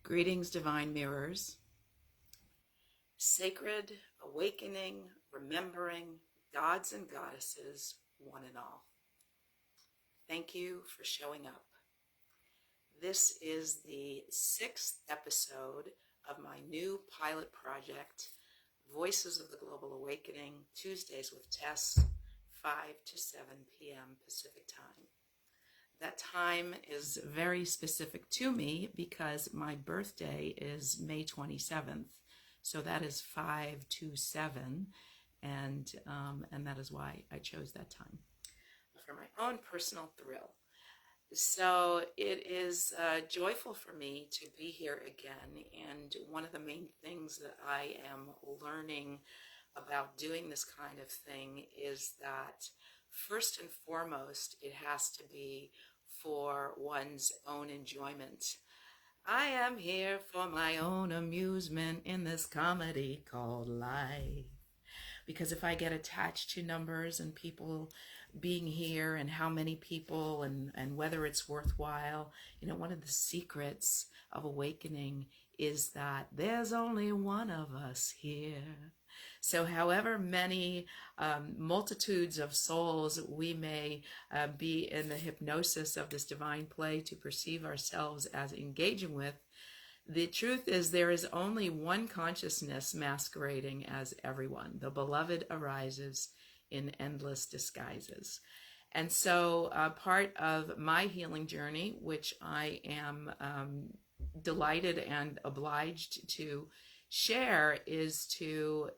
Greetings, divine mirrors. Sacred awakening, remembering gods and goddesses, one and all. Thank you for showing up. This is the 6th episode of my new pilot project, Voices of the Global Awakening, Tuesdays with TES, 5 to 7 p.m. Pacific time. That time is very specific to me because my birthday is May 27th. So that is 5 to 7, and that is why I chose that time for my own personal thrill. So it is joyful for me to be here again, and one of the main things that I am learning about doing this kind of thing is that first and foremost, it has to be for one's own enjoyment. I am here for my own amusement in this comedy called life. Because if I get attached to numbers and people being here and how many people and whether it's worthwhile, one of the secrets of awakening is that there's only one of us here. So however many multitudes of souls we may be in the hypnosis of this divine play to perceive ourselves as engaging with, the truth is there is only one consciousness masquerading as everyone. The beloved arises in endless disguises. And so part of my healing journey, which I am delighted and obliged to share, is to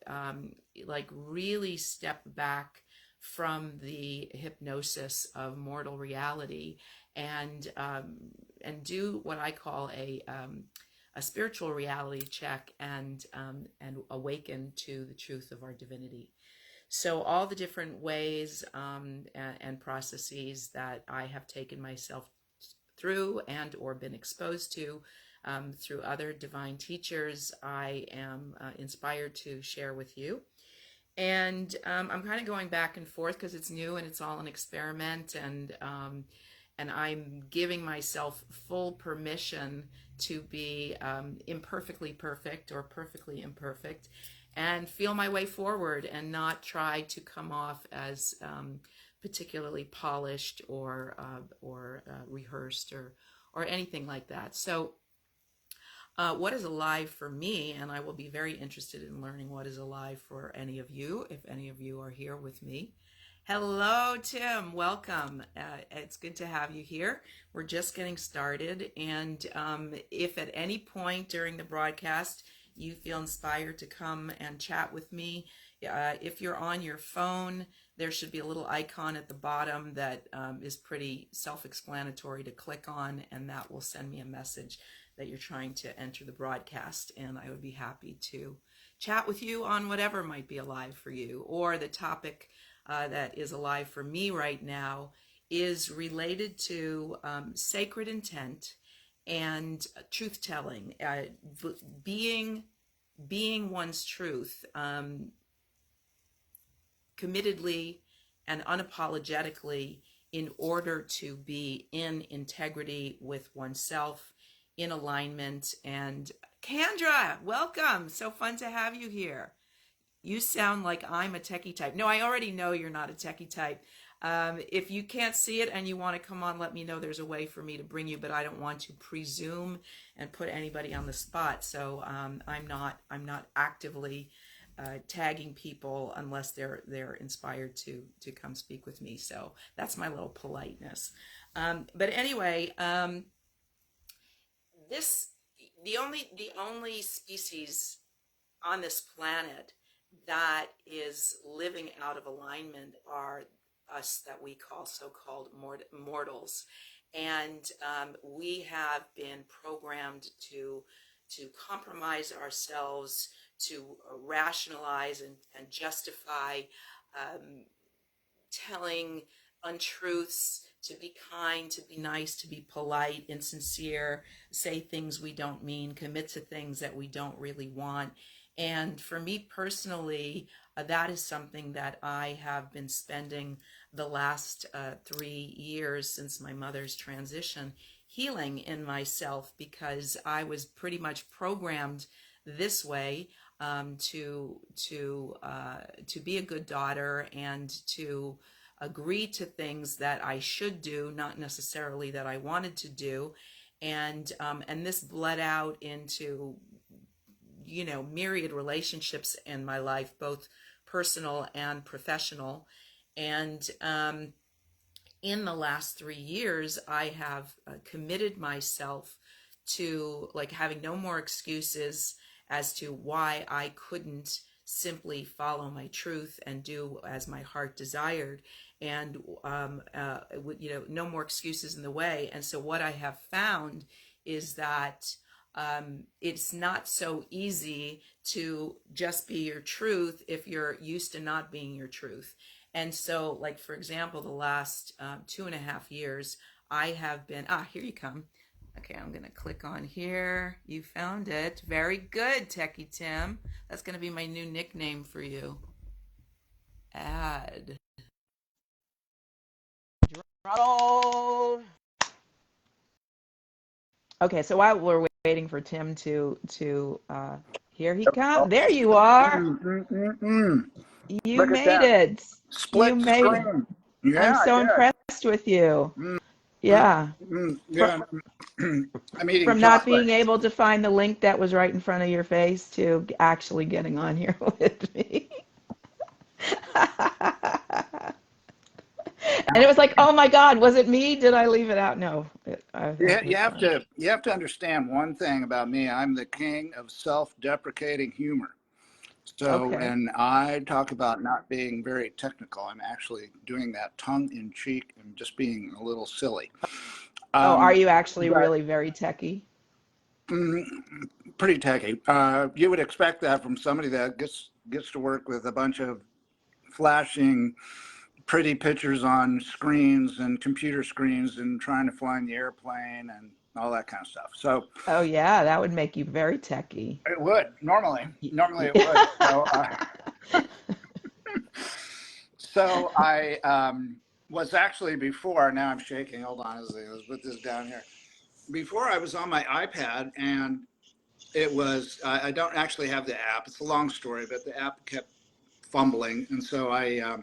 really step back from the hypnosis of mortal reality and do what I call a spiritual reality check and awaken to the truth of our divinity. So all the different ways and processes that I have taken myself through and or been exposed to through other divine teachers, I am inspired to share with you. And I'm kind of going back and forth because it's new and it's all an experiment, and I'm giving myself full permission to be imperfectly perfect or perfectly imperfect and feel my way forward and not try to come off as particularly polished or rehearsed or anything like that. So what is alive for me, and I will be very interested in learning what is alive for any of you, if any of you are here with me. Hello, Tim. Welcome. It's good to have you here. We're just getting started, and if at any point during the broadcast you feel inspired to come and chat with me, if you're on your phone, there should be a little icon at the bottom that is pretty self-explanatory to click on, and that will send me a message that you're trying to enter the broadcast, and I would be happy to chat with you on whatever might be alive for you. Or the topic that is alive for me right now is related to sacred intent and truth-telling, being one's truth, committedly and unapologetically, in order to be in integrity with oneself, in alignment. And Kendra, welcome. So fun to have you here. You sound like I'm a techie type. No, I already know you're not a techie type. If you can't see it and you want to come on, let me know. There's a way for me to bring you, but I don't want to presume and put anybody on the spot. So I'm not actively tagging people unless they're inspired to come speak with me. So that's my little politeness. But anyway, the only species on this planet that is living out of alignment are us that we call so-called mortals. And we have been programmed to compromise ourselves, to rationalize and justify telling untruths, to be kind, to be nice, to be polite, insincere, say things we don't mean, commit to things that we don't really want. And for me personally, that is something that I have been spending the last 3 years since my mother's transition healing in myself because I was pretty much programmed this way, to be a good daughter and to agree to things that I should do, not necessarily that I wanted to do, and this bled out into, myriad relationships in my life, both personal and professional. And in the last 3 years, I have committed myself to like having no more excuses as to why I couldn't simply follow my truth and do as my heart desired, and no more excuses in the way. And so what I have found is that it's not so easy to just be your truth if you're used to not being your truth. And so, like, for example, the last 2.5 years, I have been, here you come. Okay, I'm going to click on here. You found it. Very good, Techie Tim. That's going to be my new nickname for you. Add. Roll. Okay, so while we're waiting for Tim to here he comes. There you are. You Look at made that. it. You Split made it. screen. I'm Yeah, I so did. impressed with you. Mm, mm, Yeah. yeah. I'm eating From not chocolate. being able to find the link that was right in front of your face to actually getting on here with me. And it was like, oh my God, was it me? Did I leave it out? No, Yeah, that was fun. you have to understand one thing about me. I'm the king of self-deprecating humor. So Okay. when I talk about not being very technical, I'm actually doing that tongue in cheek and just being a little silly. Oh, are Um, you actually but really very techy? mm, pretty techy. You would expect that from somebody that gets to work with a bunch of flashing pretty pictures on screens and computer screens and trying to fly in the airplane and all that kind of stuff. So Oh yeah, that would make you very techy. it would normally it would. So Yeah. I was actually before. Now I'm shaking. Hold on, let's put this down here. Before I was on my iPad, and it was I don't actually have the app. It's a long story, but the app kept fumbling, and so I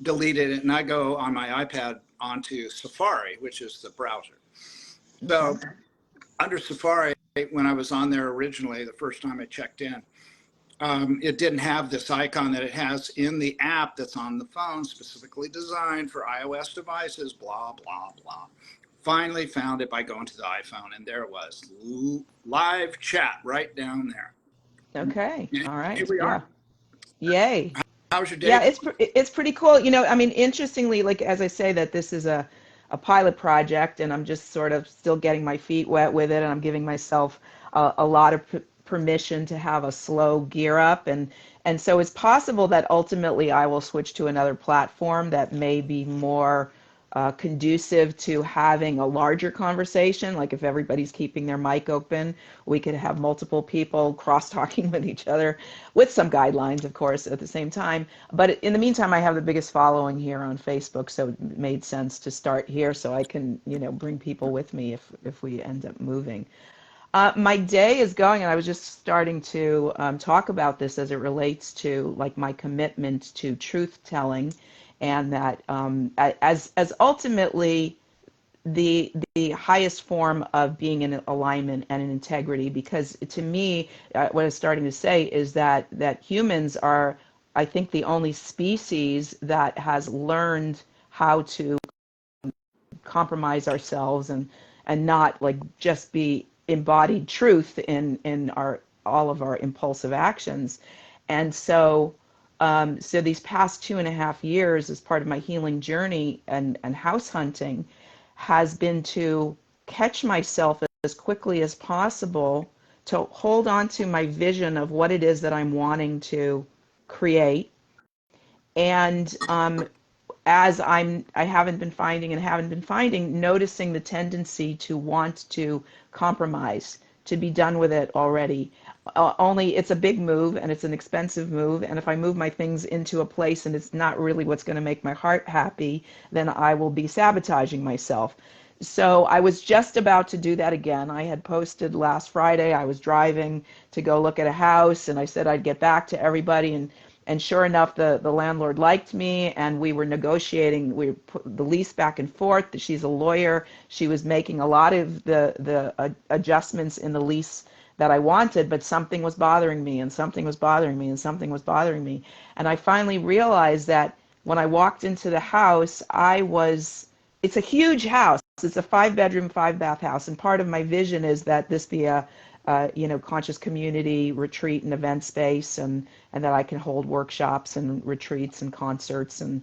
deleted it, and I go on my iPad onto Safari, which is the browser. So Okay. under Safari, when I was on there originally, the first time I checked in, it didn't have this icon that it has in the app that's on the phone, specifically designed for iOS devices, blah, blah, blah. Finally found it by going to the iPhone, and there it was, live chat right down there. Okay. And All here right. we Yeah. are. Yay. How's your day Yeah, going? it's pretty cool. I mean, interestingly, like as I say, that this is a pilot project, and I'm just sort of still getting my feet wet with it, and I'm giving myself a lot of permission to have a slow gear up, and so it's possible that ultimately I will switch to another platform that may be more conducive to having a larger conversation. Like if everybody's keeping their mic open, we could have multiple people cross-talking with each other with some guidelines, of course, at the same time. But in the meantime, I have the biggest following here on Facebook, so it made sense to start here so I can, bring people with me if we end up moving. My day is going, and I was just starting to talk about this as it relates to like my commitment to truth telling, and that as ultimately the highest form of being in alignment and in integrity. Because to me, what I was starting to say is that humans are, I think, the only species that has learned how to compromise ourselves and not like just be embodied truth in our all of our impulsive actions. And so these past 2.5 years as part of my healing journey and house hunting has been to catch myself as quickly as possible to hold on to my vision of what it is that I'm wanting to create. And as I haven't been finding, noticing the tendency to want to compromise, to be done with it already. Only it's a big move and it's an expensive move, and if I move my things into a place and it's not really what's going to make my heart happy, then I will be sabotaging myself. so I was just about to do that again. I had posted last Friday. I was driving to go look at a house, and I said I'd get back to everybody. And sure enough, the landlord liked me, and we were negotiating. We put the lease back and forth. She's a lawyer. She was making a lot of the adjustments in the lease that I wanted, but something was bothering me, and something was bothering me, and something was bothering me. And I finally realized that when I walked into the house, it's a huge house. It's a 5-bedroom, 5-bath house, and part of my vision is that this be a, conscious community retreat and event space, and that I can hold workshops and retreats and concerts and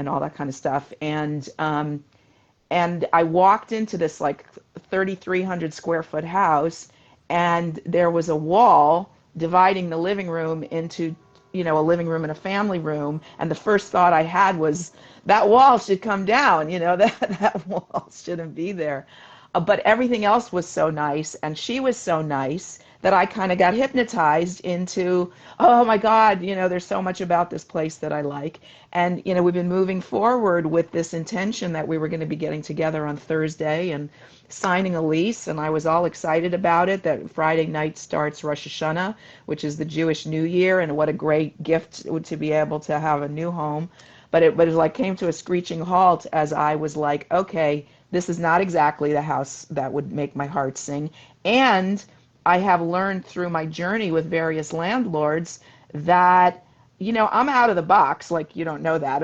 all that kind of stuff. And I walked into this like 3,300 square foot house, and there was a wall dividing the living room into, a living room and a family room. And the first thought I had was that wall should come down, that wall shouldn't be there. But everything else was so nice, and she was so nice that I kind of got hypnotized into, oh my God, there's so much about this place that I like. And, we've been moving forward with this intention that we were going to be getting together on Thursday and signing a lease. And I was all excited about it, that Friday night starts Rosh Hashanah, which is the Jewish New Year. And what a great gift to be able to have a new home. But it was like came to a screeching halt as I was like, okay, this is not exactly the house that would make my heart sing. And I have learned through my journey with various landlords that, I'm out of the box. Like, you don't know that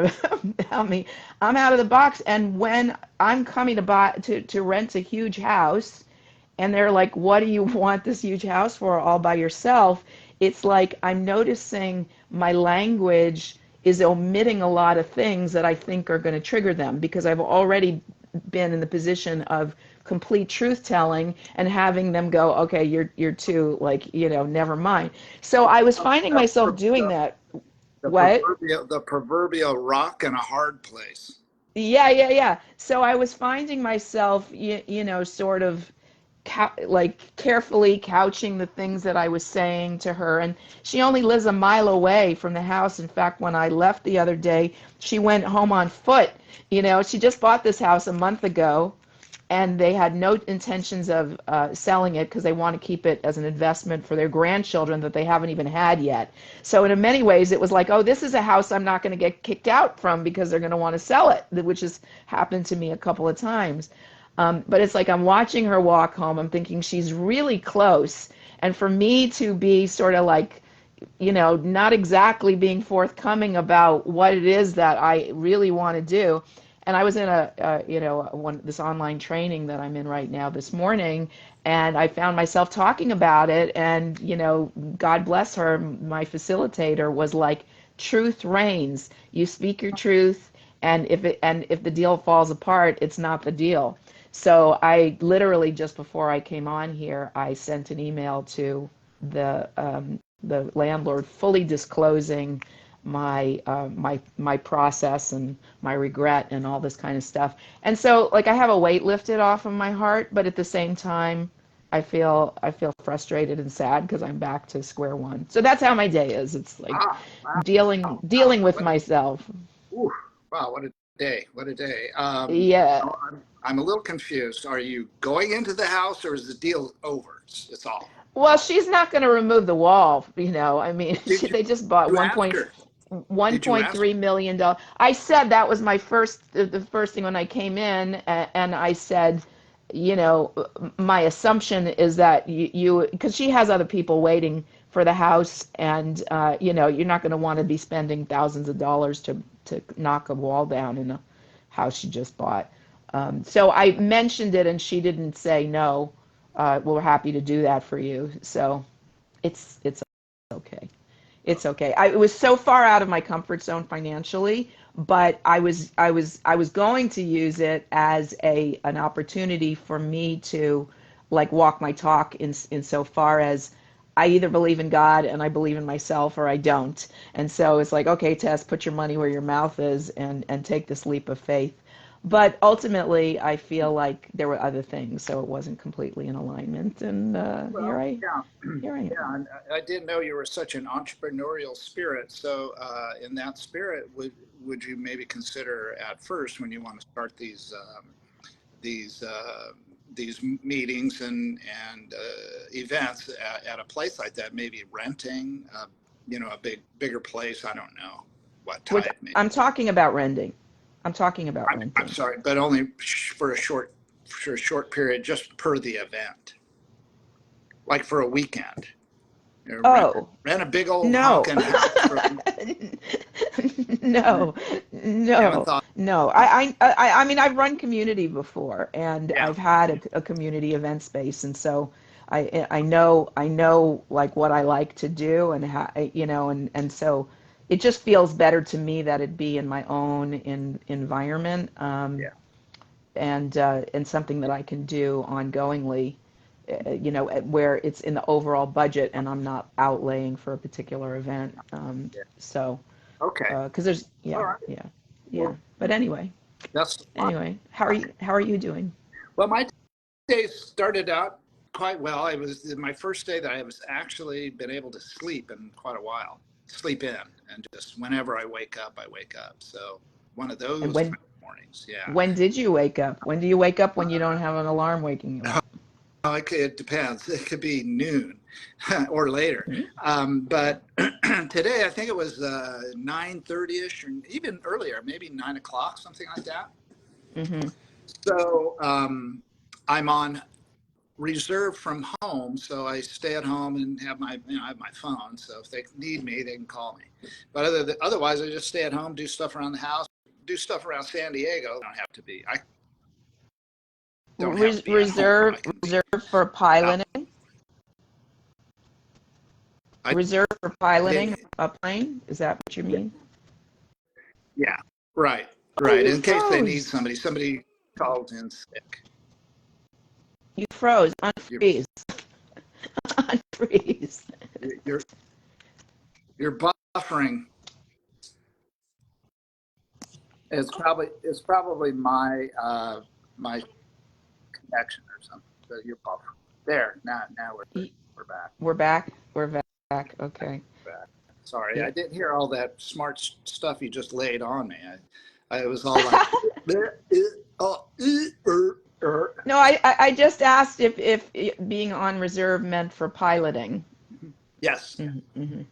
about me. I'm out of the box. And when I'm coming to rent a huge house, and they're like, what do you want this huge house for all by yourself? It's like I'm noticing my language is omitting a lot of things that I think are going to trigger them, because I've already been in the position of complete truth telling and having them go, okay, you're too, like, never mind. So I was finding myself doing that. What? The proverbial rock in a hard place. Yeah. So I was finding myself, sort of like carefully couching the things that I was saying to her. And she only lives a mile away from the house. In fact, when I left the other day, she went home on foot. She just bought this house a month ago, and they had no intentions of selling it because they want to keep it as an investment for their grandchildren that they haven't even had yet. So in many ways, it was like, oh, this is a house I'm not going to get kicked out from because they're going to want to sell it, which has happened to me a couple of times. But it's like I'm watching her walk home. I'm thinking she's really close. And for me to be sort of like, not exactly being forthcoming about what it is that I really want to do. And I was in this online training that I'm in right now this morning, and I found myself talking about it. And, God bless her, my facilitator was like, truth reigns. You speak your truth, and if the deal falls apart, it's not the deal. So I literally, just before I came on here, I sent an email to the landlord, fully disclosing my process and my regret and all this kind of stuff. And so, like, I have a weight lifted off of my heart, but at the same time, I feel frustrated and sad because I'm back to square one. So that's how my day is. It's like dealing with myself. Ooh, wow, what a day! What a day! Yeah. I'm a little confused. Are you going into the house, or is the deal over? It's all. Well, she's not going to remove the wall. I mean, Did you, they just bought you ask her? Did you ask? $1.3 million. I said that was the first thing when I came in, and I said, my assumption is that because she has other people waiting for the house, and you're not going to want to be spending thousands of dollars to knock a wall down in a house you just bought. So I mentioned it, and she didn't say no. We're happy to do that for you. So it's okay. It's okay. It was so far out of my comfort zone financially, but I was going to use it as an opportunity for me to like walk my talk in so far as I either believe in God and I believe in myself, or I don't. And so it's like, okay, Tess, put your money where your mouth is and take this leap of faith. But ultimately, I feel like there were other things, so it wasn't completely in alignment. And Well, yeah, here I am. yeah. And I didn't know you were such an entrepreneurial spirit. So, in that spirit, would you maybe consider at first when you want to start these meetings and events at a place like that, maybe renting, a bigger place. I don't know what Which type. Maybe. I'm talking about renting. I'm sorry, but only for a short period, just per the event, like for a weekend. Oh, Rent a big old no. honking house. No, Haven't no, thought. no. I mean, I've run community before, and Yeah. I've had a community event space, and so I know like what I like to do, and how, and so it just feels better to me that it be in my own environment, Yeah. and something that I can do ongoingly, where it's in the overall budget, and I'm not outlaying for a particular event. Yeah. So. Okay. Because there's All yeah, right. yeah, yeah. Well, But anyway, that's how are you doing? well. My day started out quite well. It was my first day that I was actually been able to sleep in quite a while. Sleep in, and just whenever I wake up, I wake up. So one of And those when kind of mornings. Yeah. when did you wake up? When do you wake up when you don't have an alarm waking you up? Oh, it depends. It could be noon or later. Mhm. But today, I think it was 9:30ish, or even earlier, maybe 9 o'clock, something like that. Mhm. So I'm on reserve from home, so I stay at home and have I have my phone. So if they need me, they can call me. But otherwise, I just stay at home, do stuff around the house, do stuff around San Diego. I don't have to be at home. I can be. Reserve for Out. piloting. I Reserve for piloting didn't. a plane. Is that what you mean? Yeah, right, Oh, right. you In case they need froze. somebody calls in sick. You froze. You're Unfreeze. Unfreeze. you're you're buffering. It's probably my connection or something. So you're buffering. There now we're back. We're back. We're back. Okay. Back. Sorry, Yeah. I didn't hear all that smart stuff you just laid on me. I was all like, No, I just asked if being on reserve meant for piloting. yes, Okay.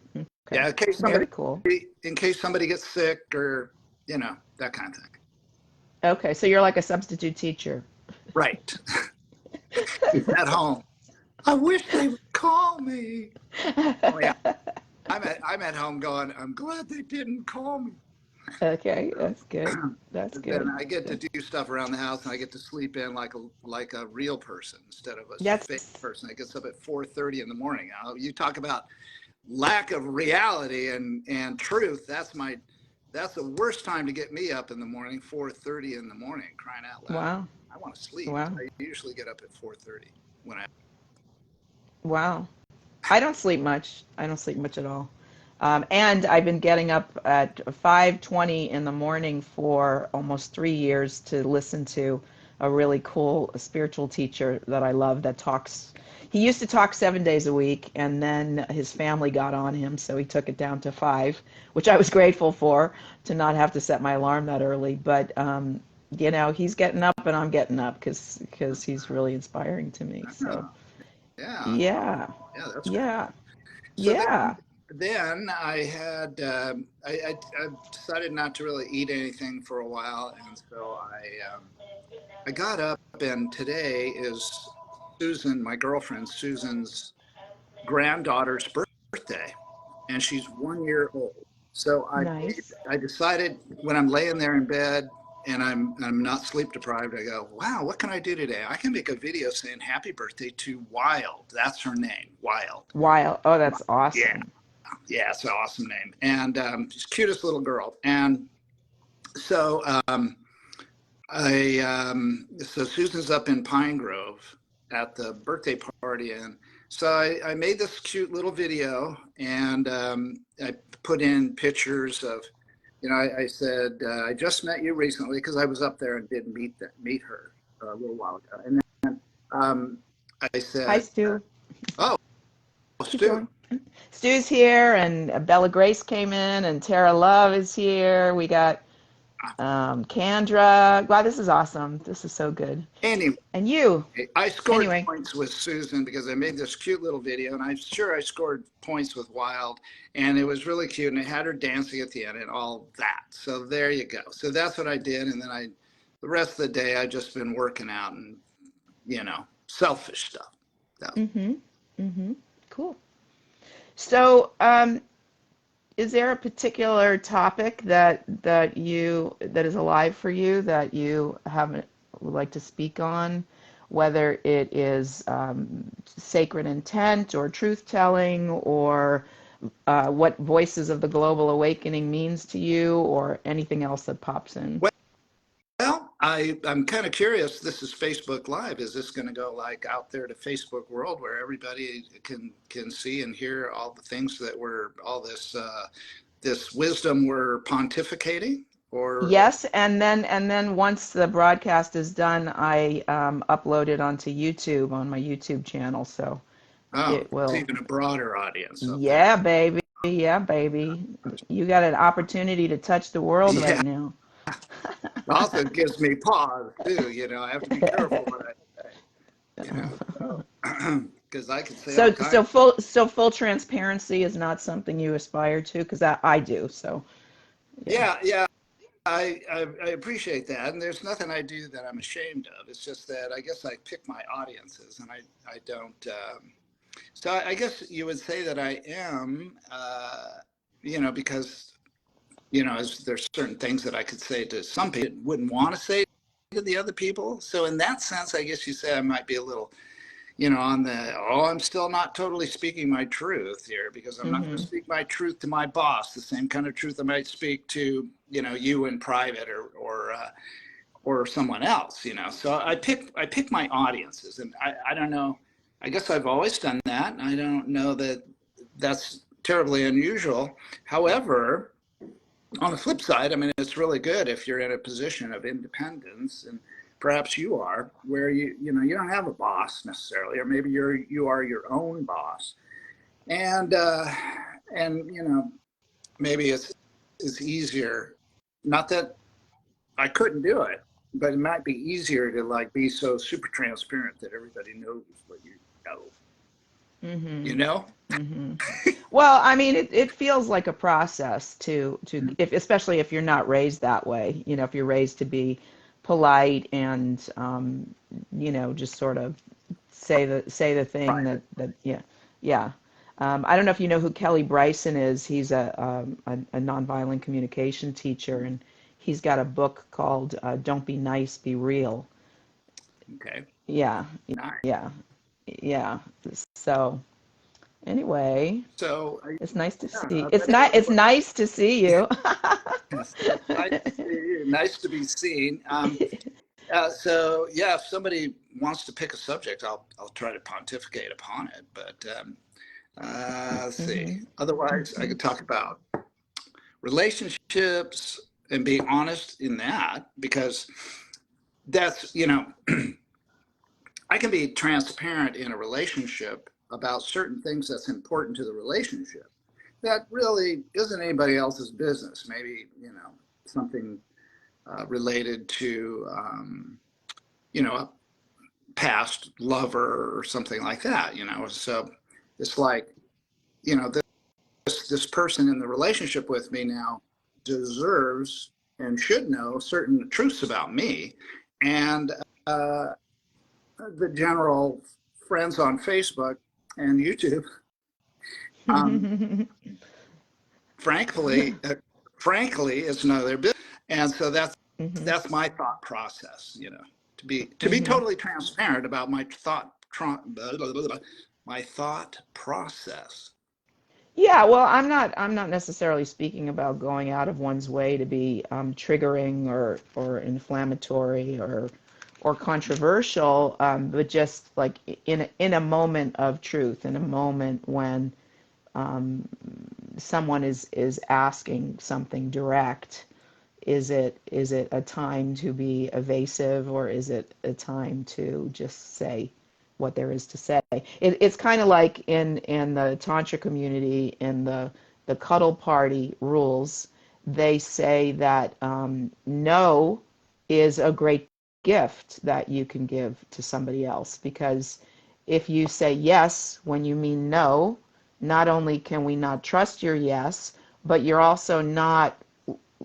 yeah. Very cool. In case somebody gets sick or that kind of thing. Okay, so you're like a substitute teacher. Right. At home. I wish they would call me. Oh yeah. I'm at home going, I'm glad they didn't call me. Okay, that's good. That's Then good. I get to do stuff around the house and I get to sleep in like a real person instead of a That's fake person that gets up at 4:30 in the morning. You talk about lack of reality and truth. That's the worst time to get me up in the morning, 4:30 in the morning, crying out loud. wow. I want to sleep. Wow. I usually get up at 4:30 when I. Wow. I don't sleep much. I don't sleep much at all. And I've been getting up at 5:20 in the morning for almost 3 years to listen to a really cool spiritual teacher that I love that talks. He used to talk 7 days a week, and then his family got on him, so he took it down to five, which I was grateful for, to not have to set my alarm that early. But he's getting up, and I'm getting up because he's really inspiring to me. So Oh, yeah, yeah, yeah, that's great. yeah, So yeah. then I had I decided not to really eat anything for a while, and so I got up, and today is Susan, my girlfriend Susan's granddaughter's birthday, and she's 1 year old. So Nice. I decided when I'm laying there in bed and I'm not sleep deprived, I go, wow, what can I do today? I can make a video saying happy birthday to Wild. That's her name, Wild. Wild. Oh, that's Yeah, awesome. yeah, it's an awesome name, and she's the cutest little girl. And so so Susan's up in Pine Grove at the birthday party, and so I made this cute little video, and I put in pictures of, I said I just met you recently because I was up there and did meet her a little while ago, and then I Hi, said, Stu. oh, Keep Stu, going. Stu's here, and Bella Grace came in, and Tara Love is here. We got Kendra. Wow, this is awesome. This is so good. Anyway, And you, I scored anyway. points with Susan because I made this cute little video, and I'm sure I scored points with Wild, and it was really cute, and it had her dancing at the end and all that. So there you go. So that's what I did, and then the rest of the day, I just been working out and selfish stuff. So. Mm-hmm. Mm-hmm. Cool. So, is there a particular topic that is alive for you that you haven't would like to speak on, whether it is sacred intent or truth telling or what Voices of the Global Awakening means to you or anything else that pops in? Well, I'm kind of curious. This is Facebook Live. Is this going to go like out there to Facebook world where everybody can see and hear all the things that all this wisdom we're pontificating? Or Yes, and then once the broadcast is done, I upload it onto YouTube on my YouTube channel, so oh, it it's will. even a broader audience. Okay. Yeah, baby. Yeah, baby. You got an opportunity to touch the world Yeah. right now. Also gives me pause too. I have to be careful what I say. So because I can say all kinds. So full transparency is not something you aspire to, because I do. So yeah. Yeah. I appreciate that, and there's nothing I do that I'm ashamed of. It's just that I guess I pick my audiences, and I don't. So I guess you would say that I am, because there's certain things that I could say to some people that wouldn't want to say to the other people. So in that sense, I guess you say I might be a little, I'm still not totally speaking my truth here because I'm not going to Mm-hmm. speak my truth to my boss, the same kind of truth I might speak to, you in private or someone else, So I pick my audiences, and I don't know. I guess I've always done that. And I don't know that that's terribly unusual. However, on the flip side, I mean, it's really good if you're in a position of independence, and perhaps you are, where you don't have a boss necessarily, or maybe you are your own boss, and maybe it's easier. Not that I couldn't do it, but it might be easier to like be so super transparent that everybody knows what you know. Mm-hmm. You know? Mm-hmm. Well, I mean, it feels like a process if especially if you're not raised that way. If you're raised to be polite and just sort of say the thing Private. that yeah, yeah. I don't know if you know who Kelly Bryson is. He's a nonviolent communication teacher, and he's got a book called "Don't Be Nice, Be Real." Okay. Yeah, Nice. yeah, yeah. So anyway, So it's nice to see. yeah, It's but not. It's anyway, nice to see you. yes, nice to see you. Nice to be seen. So yeah, if somebody wants to pick a subject, I'll try to pontificate upon it. But let's see. Hmm. Otherwise, I Hmm. could talk about relationships and be honest in that, because that's I can be transparent in a relationship about certain things that's important to the relationship that really isn't anybody else's business. Maybe something related to a past lover or something like that. So it's like this person in the relationship with me now deserves and should know certain truths about me, and uh, the general friends on Facebook and YouTube, um, frankly, it's none of their business. And so Hmm. that's my thought process. To be Hmm. totally transparent about my thought process. Yeah, well, I'm not necessarily speaking about going out of one's way to be triggering or inflammatory or controversial, but just like in a moment of truth, in a moment when um, someone is asking something direct. Is it a time to be evasive, or is it a time to just say what there is to say? It's kind of like in the tantra community, in the cuddle party rules. they say that no is a great gift that you can give to somebody else, because if you say yes when you mean no, not only can we not trust your yes, but you're also not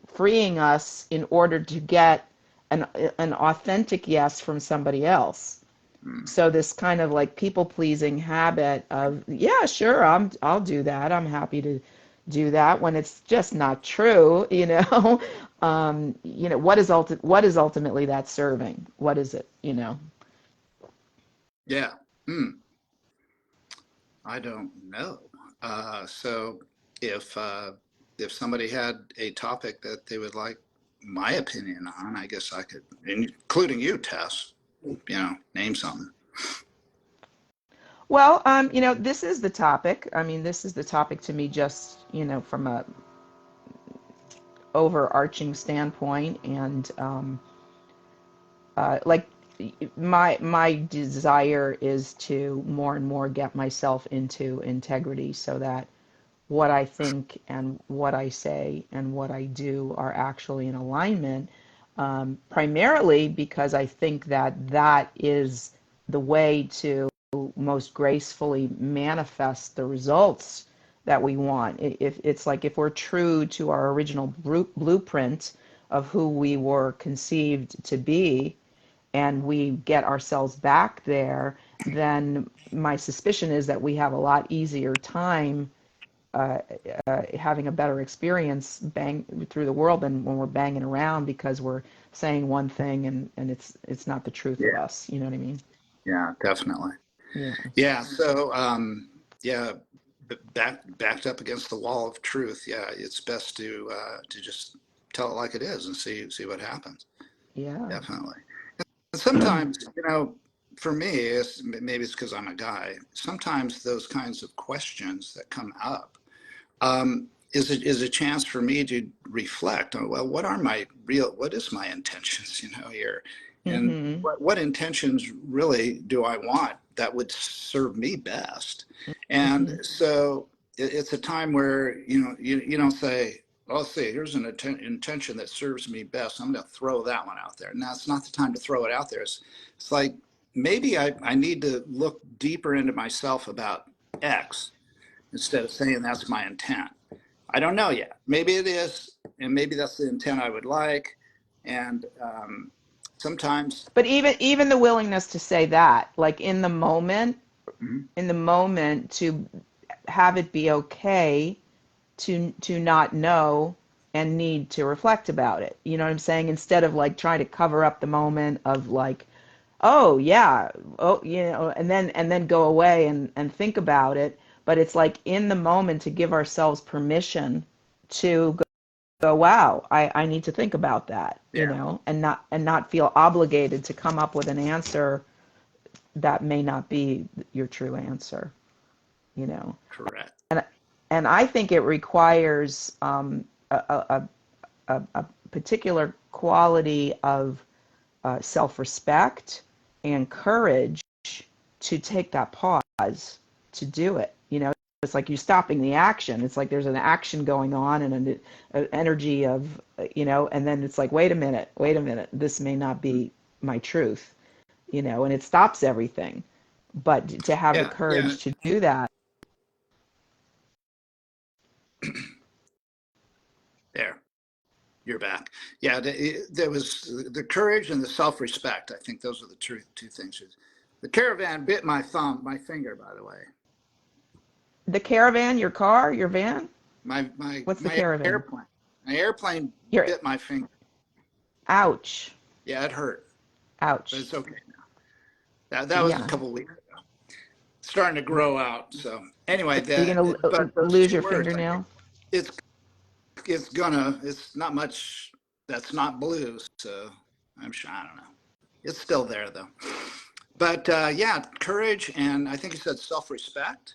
freeing us in order to get an authentic yes from somebody else. Mm. So this kind of like people pleasing habit of, yeah, sure, I'll do that. I'm happy to do that, when it's just not true, you know. What is ultimately that serving? What is it, you know? Yeah. Mm. I don't know. So if somebody had a topic that they would like my opinion on, I guess I could, including you, Tess, name something. Well, this is the topic. I mean, this is the topic to me, just, from a overarching standpoint, and like my desire is to more and more get myself into integrity, so that what I think and what I say and what I do are actually in alignment, primarily because I think that that is the way to most gracefully manifest the results that we want. If it's like, if we're true to our original blueprint of who we were conceived to be, and we get ourselves back there, then my suspicion is that we have a lot easier time uh, having a better experience bang through the world than when we're banging around because we're saying one thing, and it's not the truth of Yeah. us. You know what I mean? Yeah, definitely. Yeah. Yeah. So, yeah, backed up against the wall of truth. Yeah, it's best to just tell it like it is and see what happens. Yeah. Definitely. And sometimes, for me, maybe it's because I'm a guy. Sometimes those kinds of questions that come up is a chance for me to reflect on, well, what is my intentions, here, and Mm-hmm. what intentions really do I want that would serve me best. And Mm-hmm. so it's a time where you don't say, "Oh, see, here's an intention that serves me best. I'm going to throw that one out there." Now, it's not the time to throw it out there. It's like, maybe I need to look deeper into myself about X instead of saying that's my intent. I don't know yet. Maybe it is, and maybe that's the intent I would like. And sometimes, But even the willingness to say that, like Mhm. in the moment, to have it be okay to not know and need to reflect about it. You know what I'm saying? Instead of like trying to cover up the moment of like, oh yeah, oh, and then go away and think about it. But it's like in the moment to give ourselves permission to go, wow, I need to think about that, Yeah, and not feel obligated to come up with an answer that may not be your true answer, you know. correct. And and I think it requires a particular quality of self-respect and courage to take that pause to do it. It's like you're stopping the action. It's like there's an action going on and an energy of, and then it's like, wait a minute, this may not be my truth, and it stops everything. But to have the Yeah, yeah. courage to do that. There, you're back. Yeah, there was the courage and the self-respect. I think those are the two things. The caravan bit my finger, by the way. The caravan, your car, your van? My my What's the my caravan? airplane. My airplane Your bit my finger. ouch, Yeah, it hurt, but ouch. it's okay now. That was a Yeah. couple of weeks ago. Starting to grow out. So anyway, Are you gonna but those lose two your words, I think fingernail? it's it's not much that's not blue. So I'm sure, I don't know. It's still there though. But yeah, courage, and I think you said self-respect.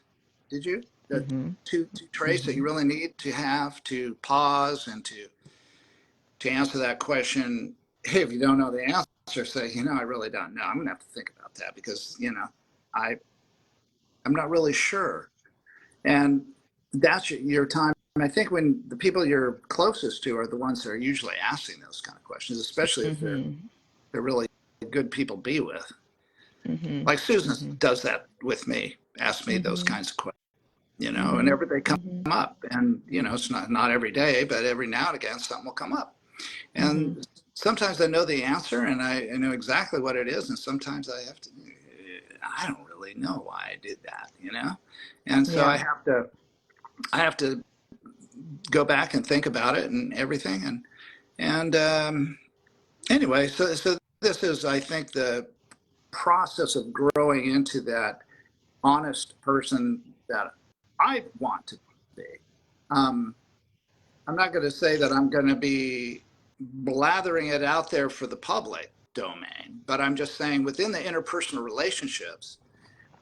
Did you? The Mm-hmm. two traits that Mm-hmm. you really need to have to pause and to answer that question. Hey, if you don't know the answer, say, I really don't know. I'm gonna have to think about that because I I'm not really sure. And that's your time I think when the people you're closest to are the ones that are usually asking those kind of questions, especially if Mm-hmm. they're really good people to be with. Mm-hmm. Like Susan Mm-hmm. does that with me, asks me those Mm-hmm. kinds of questions, you know, and Mm-hmm. every they come Mm-hmm. up, and you know, it's not every day, but every now and again something will come up, Mm-hmm. and sometimes I know the answer and I know exactly what it is, and sometimes I don't really know why I did that, you know, and so Yeah. I have to go back and think about it and everything, and anyway, so this is, I think, the process of growing into that honest person that I want to be. Um, I'm not going to say that I'm going to be blathering it out there for the public domain, but I'm just saying within the interpersonal relationships,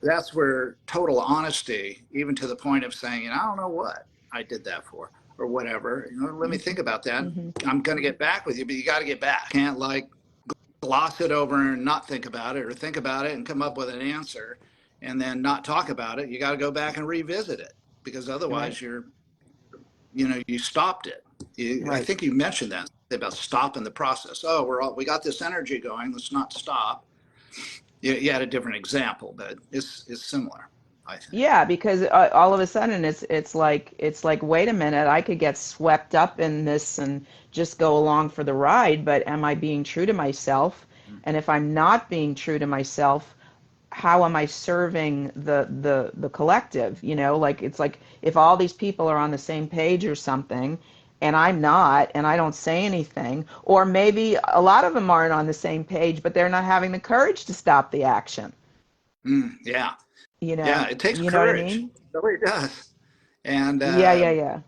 that's where total honesty, even to the point of saying, I don't know what I did that for or whatever. You know, let me Mm-hmm. think about that. Mm-hmm. I'm going to get back with you, but you got to get back. Can't like gloss it over and not think about it, or think about it and come up with an answer and then not talk about it. You got to go back and revisit it, because Right. otherwise you stopped it. I Right. think you mentioned that about stopping the process. Oh, we got this energy going. Let's not stop. You had a different example, but it's similar, I think. Yeah, because all of a sudden it's like wait a minute, I could get swept up in this and just go along for the ride, but am I being true to myself? And if I'm not being true to myself, how am I serving the collective? Like it's like if all these people are on the same page or something, and I'm not, and I don't say anything, or maybe a lot of them aren't on the same page, but they're not having the courage to stop the action. Yeah, You yeah. know, It takes you know what I courage. mean? It really does. And Yeah, yeah, yeah.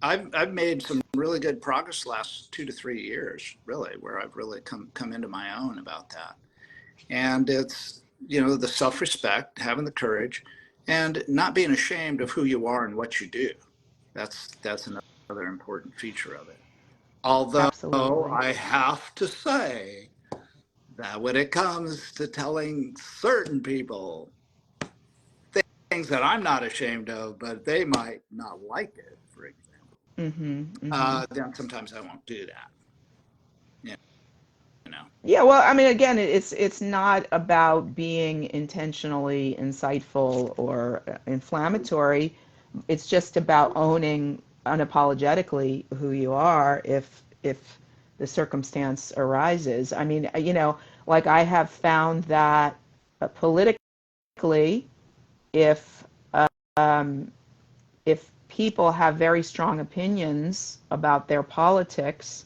I've made some really good progress the last 2 to 3 years, really, where I've really come into my own about that. And it's, the self-respect, having the courage, and not being ashamed of who you are and what you do. That's another important feature of it. Although Absolutely. I have to say that when it comes to telling certain people things that I'm not ashamed of, but they might not like it, for example, Mhm. Mhm. then sometimes I won't do that. You know. Yeah, well, I mean, again, it's not about being intentionally insightful or inflammatory. It's just about owning unapologetically who you are if the circumstance arises. I mean, like I have found that politically, if um, if people have very strong opinions about their politics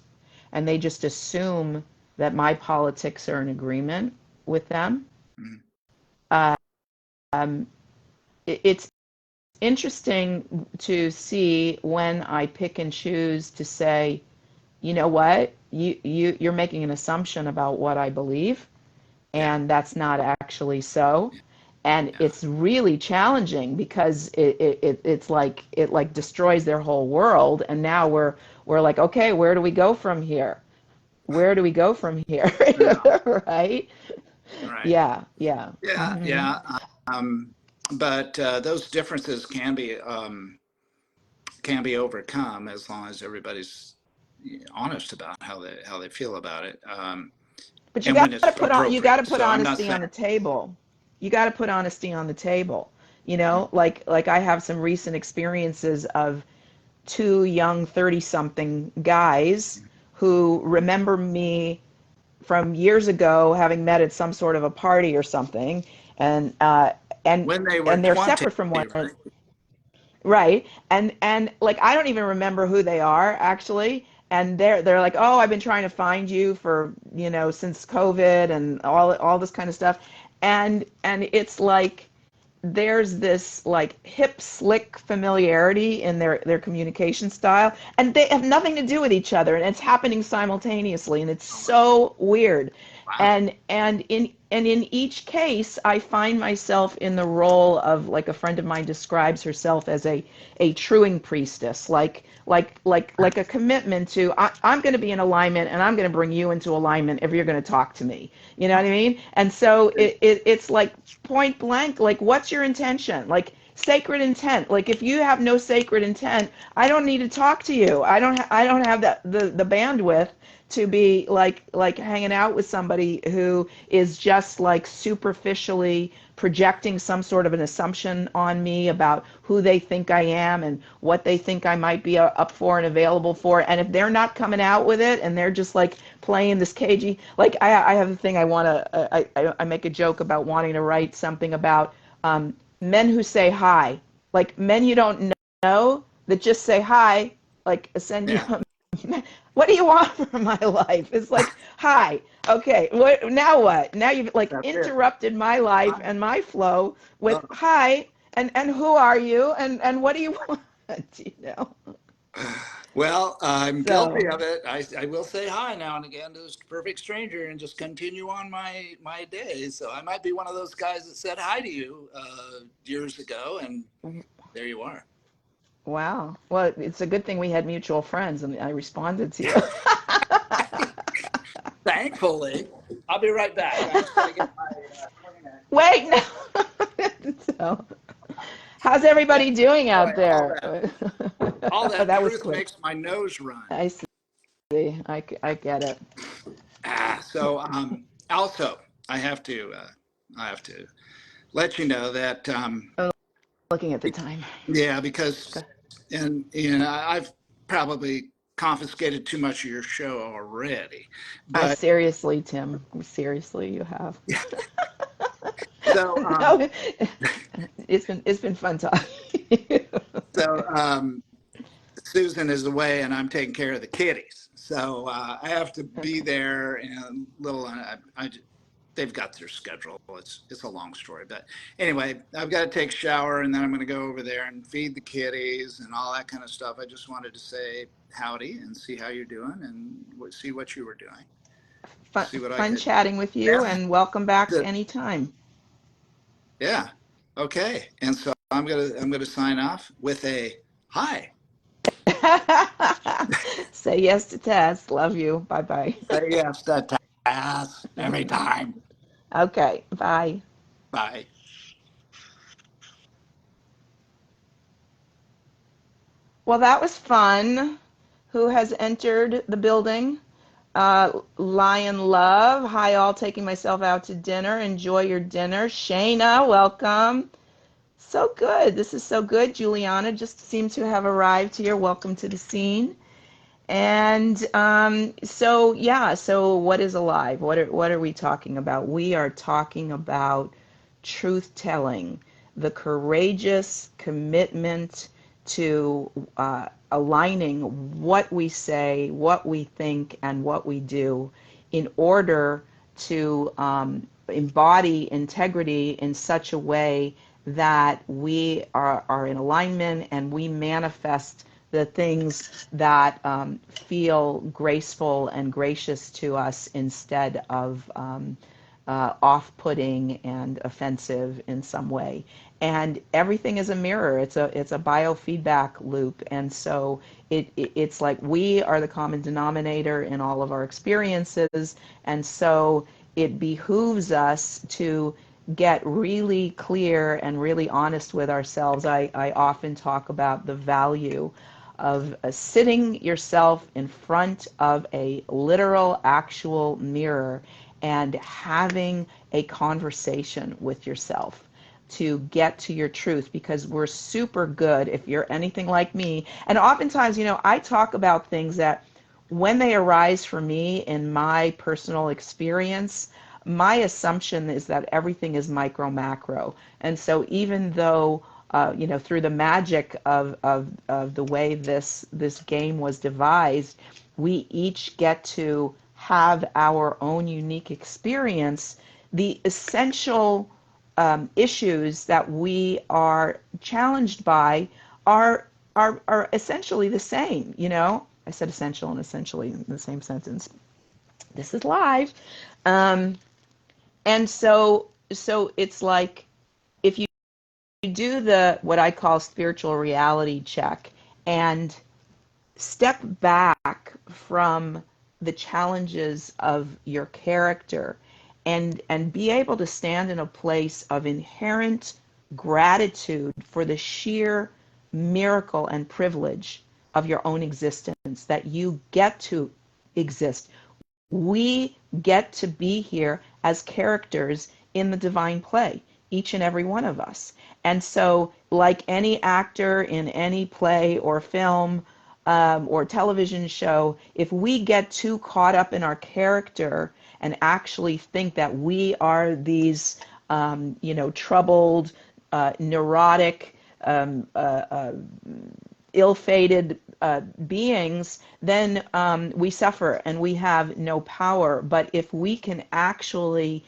and they just assume that my politics are in agreement with them, Mhm. um, it's interesting to see when I pick and choose to say, you know what, you're making an assumption about what I believe, Yeah, and that's not actually so. And yeah, it's really challenging because it's like destroys their whole world. And now we're like, okay, where do we go from here? Where do we go from here? yeah. Right? Right. Yeah, yeah. Yeah, Hmm. yeah. Um, but those differences can be overcome as long as everybody's honest about how they feel about it, But and when it's you got appropriate. to put So I'm not honesty saying. on the table. You got to put honesty on the table. Like I have some recent experiences of two young 30 something guys who remember me from years ago having met at some sort of a party or something, and and When they were and they're 20, separate from one. right? Right. And like I don't even remember who they are actually. And they're like, "Oh, I've been trying to find you for, since COVID and all this kind of stuff." And it's like there's this like hip slick familiarity in their communication style, and they have nothing to do with each other, and it's happening simultaneously, and it's Oh my, so weird. wow. And in each case I find myself in the role of, like, a friend of mine describes herself as a truing priestess, like a commitment to, I'm going to be in alignment, and I'm going to bring you into alignment if you're going to talk to me. You know what I mean? And so it's like point blank, like, what's your intention? Like, sacred intent. Like if you have no sacred intent, I don't need to talk to you. I don't have the bandwidth to be like hanging out with somebody who is just like superficially projecting some sort of an assumption on me about who they think I am and what they think I might be up for and available for. And if they're not coming out with it and they're just like playing this cagey, like I have a thing I want to, I make a joke about wanting to write something about men who say hi, like men you don't know that just say hi, like send you Yeah, what do you want from my life? It's like, hi, okay, now what? Now you've like that's it. interrupted my life Hi. and my flow with Oh. hi, and who are you, and what do you want? You know. Well, I'm guilty So of it. I will say hi now and again to this perfect stranger and just continue on my day. So I might be one of those guys that said hi to you years ago, and there you are. wow. Well, it's a good thing we had mutual friends, and I responded to you. Thankfully, I'll be right back. I just got to get my Kleenex. Wait, no. So, how's Yeah, everybody doing boy, out there? all that That was truth quick. makes my nose run. I see. I get it. So also, I have to let you know that I'm looking at the time. yeah, because Okay. and I've probably confiscated too much of your show already, I but seriously, Tim, seriously, you have. so No, it's been fun talking. so Susan is away and I'm taking care of the kitties. So I have to be Okay. there and a little, they've got their schedule. It's a long story, but anyway, I've got to take a shower and then I'm going to go over there and feed the kitties and all that kind of stuff. I just wanted to say howdy and see how you're doing and see what you were doing. Fun, See what I fun could. chatting with you, Yeah. and welcome back Good. anytime. Yeah. Okay. And so I'm gonna sign off with a hi. Say yes to Tess. Love you. Bye bye. Say yes to task every time. Okay. Bye. Bye. Well, that was fun. Who has entered the building? Lion Love. Hi, all. Taking myself out to dinner. Enjoy your dinner. Shayna, welcome. So good. This is so good. Juliana just seemed to have arrived here. Welcome to the scene. And so what is alive? What are we talking about? We are talking about truth telling, the courageous commitment to aligning what we say, what we think, and what we do in order to embody integrity in such a way that we are in alignment and we manifest the things that feel graceful and gracious to us instead of off-putting and offensive in some way. And everything is a mirror. It's a biofeedback loop, and so it's like we are the common denominator in all of our experiences, and so it behooves us to get really clear and really honest with ourselves. I often talk about the value of sitting yourself in front of a literal, actual mirror and having a conversation with yourself to get to your truth, because we're super good, if you're anything like me. And oftentimes, I talk about things that when they arise for me in my personal experience, my assumption is that everything is micro macro. And so even though through the magic of the way this game was devised, we each get to have our own unique experience. The essential issues that we are challenged by are are essentially the same. I said essential and essentially in the same sentence. This is live. Um, and so it's like if you do the what I call spiritual reality check and step back from the challenges of your character and be able to stand in a place of inherent gratitude for the sheer miracle and privilege of your own existence, that you get to exist. We get to be here as characters in the divine play, each and every one of us. And so, like any actor in any play or film or television show, if we get too caught up in our character and actually think that we are these, troubled, neurotic, ill-fated beings, then we suffer and we have no power. But if we can actually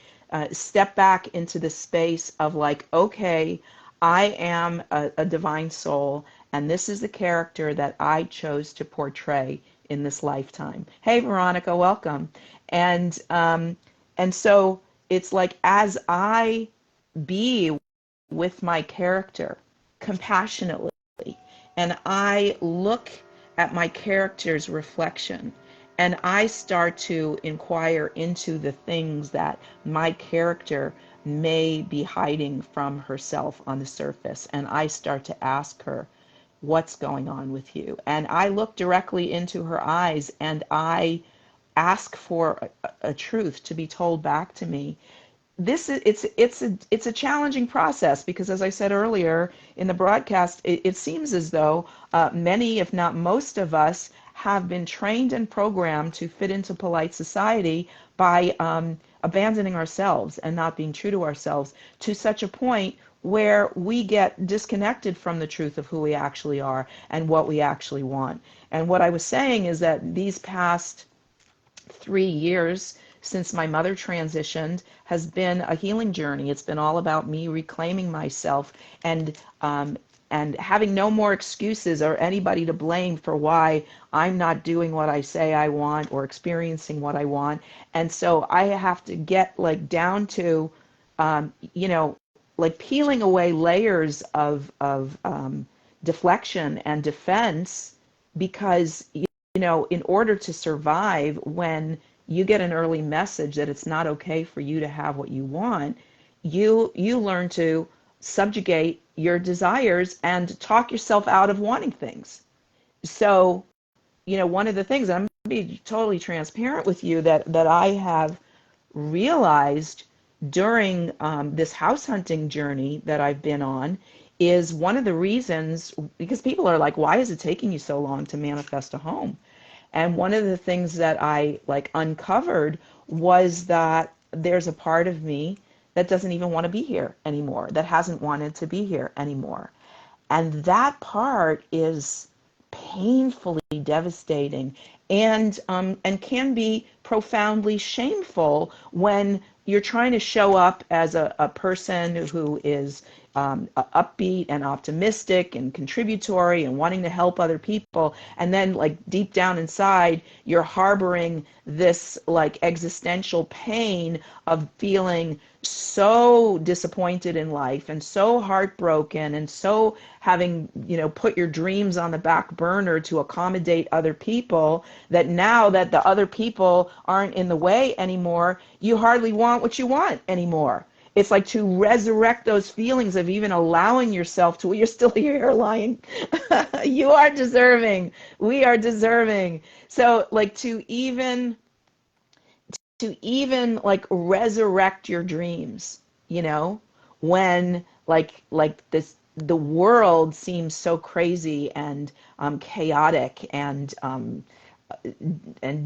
step back into the space of like, okay, I am a divine soul, and this is the character that I chose to portray in this lifetime. Hey, Veronica, welcome. And so it's like, as I be with my character compassionately, and I look at my character's reflection, and I start to inquire into the things that my character may be hiding from herself on the surface, and I start to ask her, what's going on with you? And I look directly into her eyes, and I ask for a truth to be told back to me. It's a challenging process, because, as I said earlier in the broadcast, it seems as though many, if not most of us, have been trained and programmed to fit into polite society by abandoning ourselves and not being true to ourselves, to such a point where we get disconnected from the truth of who we actually are and what we actually want. And what I was saying is that these past 3 years since my mother transitioned has been a healing journey. It's been all about me reclaiming myself and having no more excuses or anybody to blame for why I'm not doing what I say I want or experiencing what I want. And so I have to get like down to, like peeling away layers of deflection and defense, because in order to survive, when you get an early message that it's not okay for you to have what you want, you learn to subjugate your desires and talk yourself out of wanting things. So, one of the things, I'm going to be totally transparent with you, that I have realized during this house hunting journey that I've been on, is one of the reasons, because people are like, why is it taking you so long to manifest a home? And one of the things that I like uncovered was that there's a part of me that doesn't even want to be here anymore, that hasn't wanted to be here anymore. And that part is painfully devastating, and can be profoundly shameful when you're trying to show up as a person who is upbeat and optimistic and contributory and wanting to help other people, and then like deep down inside you're harboring this like existential pain of feeling so disappointed in life and so heartbroken and so having put your dreams on the back burner to accommodate other people, that now that the other people aren't in the way anymore, you hardly want what you want anymore. It's like to resurrect those feelings of even allowing yourself to, you're still here lying. You are deserving. We are deserving. So like to even like resurrect your dreams, when like this, the world seems so crazy and chaotic and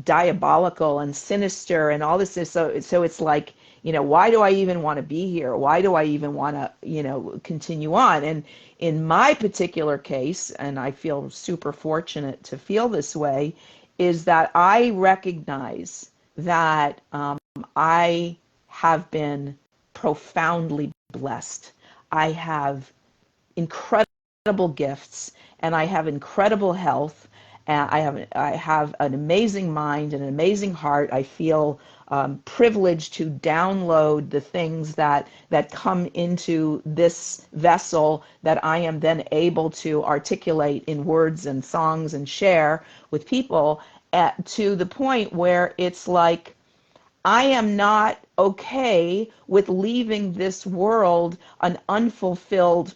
diabolical and sinister and all this is so it's like, why do I even want to be here? Why do I even want to continue on? And in my particular case, and I feel super fortunate to feel this way, is that I recognize that I have been profoundly blessed. I have incredible gifts, and I have incredible health. I have an amazing mind and an amazing heart. I feel privileged to download the things that come into this vessel that I am then able to articulate in words and songs and share with people, to the point where it's like I am not okay with leaving this world an unfulfilled,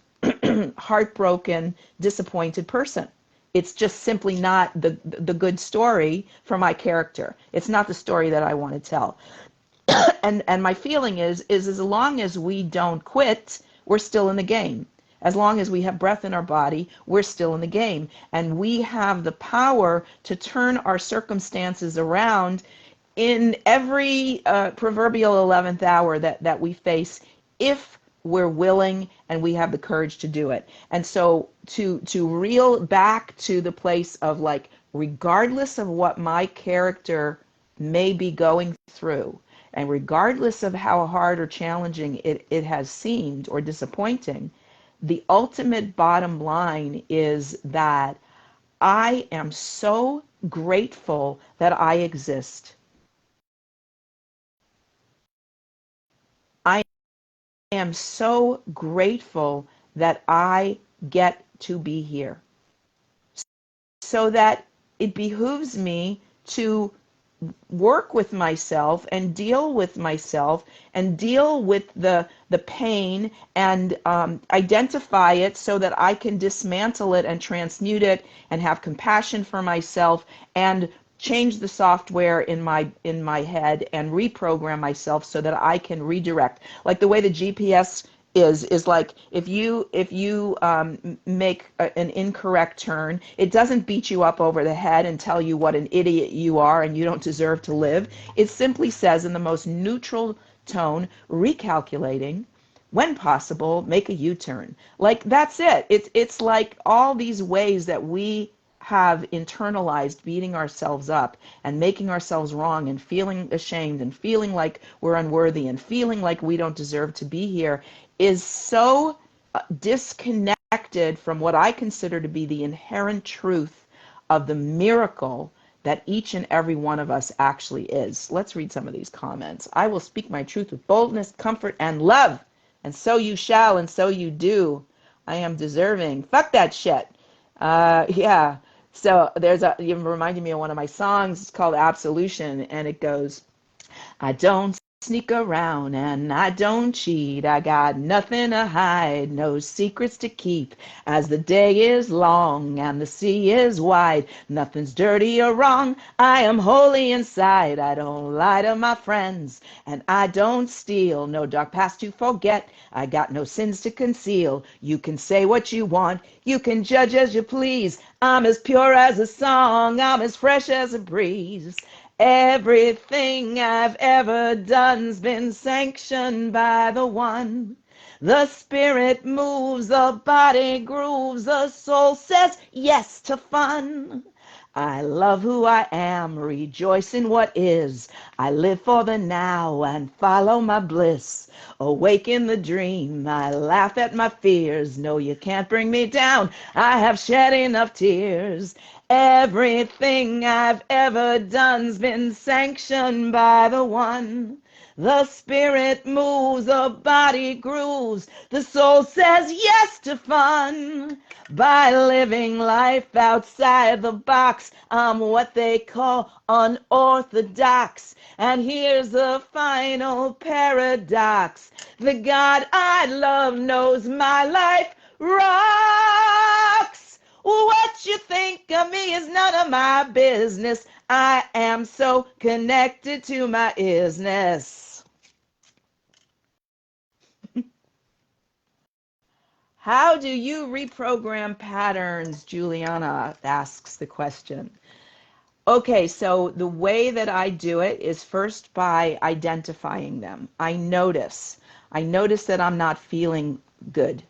heartbroken, disappointed person. It's just simply not the good story for my character. It's not the story that I want to tell. And my feeling is as long as we don't quit, we're still in the game. As long as we have breath in our body, we're still in the game. And we have the power to turn our circumstances around in every proverbial 11th hour that we face, if we're willing and we have the courage to do it. And so to reel back to the place of, like, regardless of what my character may be going through, and regardless of how hard or challenging it has seemed or disappointing, the ultimate bottom line is that I am so grateful that I exist. I am so grateful that I get to be here. So that it behooves me to work with myself and deal with myself and deal with the pain and identify it so that I can dismantle it and transmute it and have compassion for myself and change the software in my head and reprogram myself so that I can redirect, like the way the GPS is like, if you make an incorrect turn, it doesn't beat you up over the head and tell you what an idiot you are and you don't deserve to live. It simply says in the most neutral tone, recalculating, when possible, make a U-turn. Like, that's it. It's like all these ways that we have internalized beating ourselves up and making ourselves wrong and feeling ashamed and feeling like we're unworthy and feeling like we don't deserve to be here is so disconnected from what I consider to be the inherent truth of the miracle that each and every one of us actually is. Let's read some of these comments. I will speak my truth with boldness, comfort, and love. And so you shall, and so you do. I am deserving. Fuck that shit. Yeah. So you reminded me of one of my songs. It's called Absolution, and it goes, I don't sneak around and I don't cheat. I got nothing to hide, no secrets to keep. As the day is long and the sea is wide, nothing's dirty or wrong. I am holy inside. I don't lie to my friends and I don't steal. No dark past to forget. I got no sins to conceal. You can say what you want. You can judge as you please. I'm as pure as a song. I'm as fresh as a breeze. Everything I've ever done's been sanctioned by the one. The spirit moves, the body grooves, the soul says yes to fun. I love who I am, rejoice in what is. I live for the now and follow my bliss. Awake in the dream, I laugh at my fears. No, you can't bring me down, I have shed enough tears. Everything I've ever done's been sanctioned by the one. The spirit moves, the body grooves, the soul says yes to fun. By living life outside the box, I'm what they call unorthodox. And here's the final paradox. The God I love knows my life rocks. What you think of me is none of my business. I am so connected to my isness. How do you reprogram patterns? Juliana asks the question. Okay, so the way that I do it is first by identifying them. I notice that I'm not feeling good.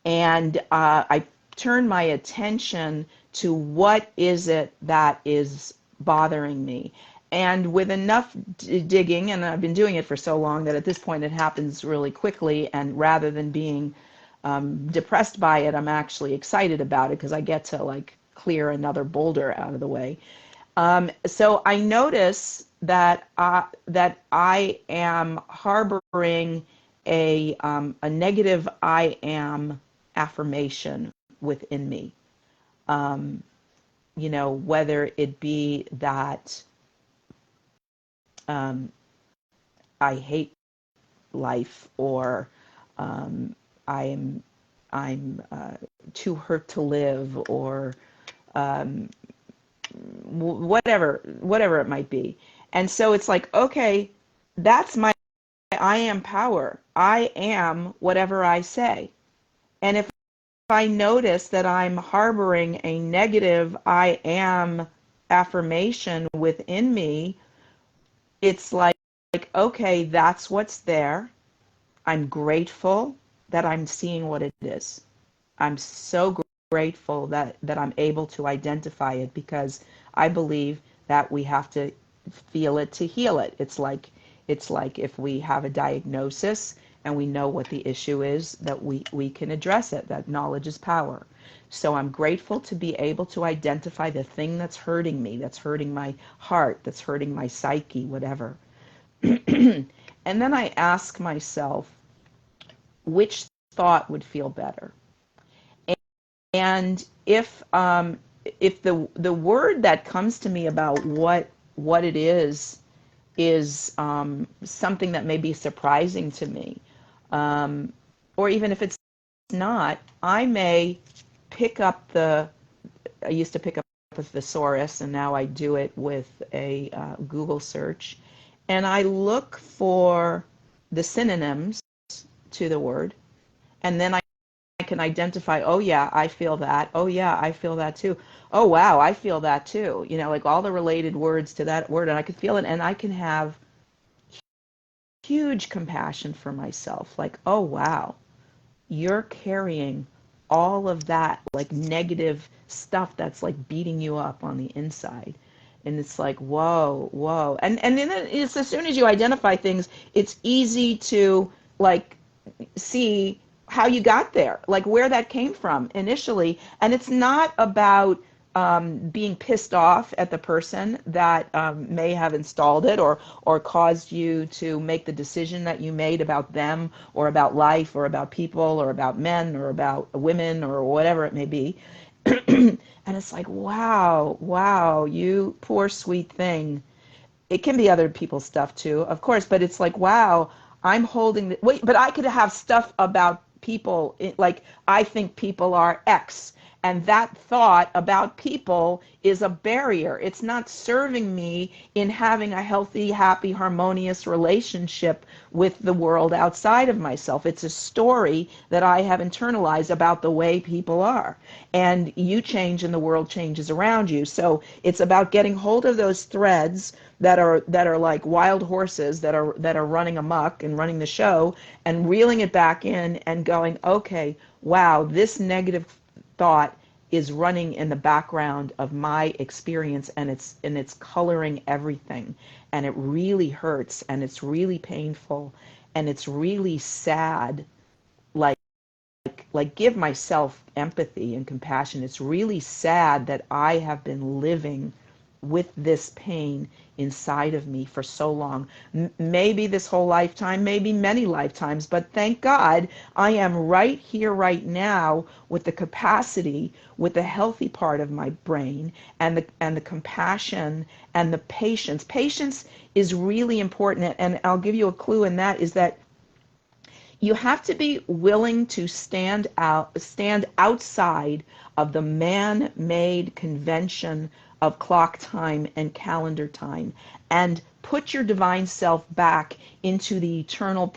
And I turn my attention to what is it that is bothering me. And with enough digging, and I've been doing it for so long that at this point it happens really quickly, and rather than being depressed by it, I'm actually excited about it because I get to, like, clear another boulder out of the way. So I notice that I am harboring a negative I am affirmation within me. Whether it be that I hate life, or I'm too hurt to live, or whatever it might be. And so it's like, okay, that's my I am power. I am whatever I say. And if I notice that I'm harboring a negative I am affirmation within me, it's like, okay, that's what's there. I'm grateful that I'm seeing what it is. I'm so grateful that I'm able to identify it, because I believe that we have to feel it to heal it. It's like if we have a diagnosis and we know what the issue is, that we can address it. That knowledge is power. So I'm grateful to be able to identify the thing that's hurting me, that's hurting my heart, that's hurting my psyche, whatever. And then I ask myself, which thought would feel better? And if the word that comes to me about what it is something that may be surprising to me, or even if it's not, I may pick up I used to pick up a thesaurus, and now I do it with a Google search, and I look for the synonyms to the word, and then I can identify, oh yeah, I feel that. Oh yeah, I feel that too. Oh wow, I feel that too. Like all the related words to that word, and I could feel it, and I can have huge compassion for myself. Like, oh wow, you're carrying all of that like negative stuff that's like beating you up on the inside. And it's like, whoa, whoa. And then it's, as soon as you identify things, it's easy to like see how you got there, like where that came from initially. And it's not about being pissed off at the person that may have installed it, or caused you to make the decision that you made about them, or about life, or about people, or about men, or about women, or whatever it may be. And it's like, wow, wow, you poor sweet thing. It can be other people's stuff too, of course, but it's like, wow, I'm holding wait, but I could have stuff about people, like I think people are X, and that thought about people is a barrier. It's not serving me in having a healthy, happy, harmonious relationship with the world outside of myself. It's a story that I have internalized about the way people are. And you change and the world changes around you. So it's about getting hold of those threads that are like wild horses that are running amok and running the show, and reeling it back in and going, okay, wow, this negative thought is running in the background of my experience, and it's coloring everything, and it really hurts, and it's really painful, and it's really sad. like like give myself empathy and compassion. It's really sad that I have been living with this pain inside of me for so long. Maybe this whole lifetime, maybe many lifetimes, but thank God I am right here, right now, with the capacity, with the healthy part of my brain, and the compassion and the patience. Patience is really important, and I'll give you a clue in that, is that you have to be willing to stand outside of the man-made convention of clock time and calendar time, and put your divine self back into the eternal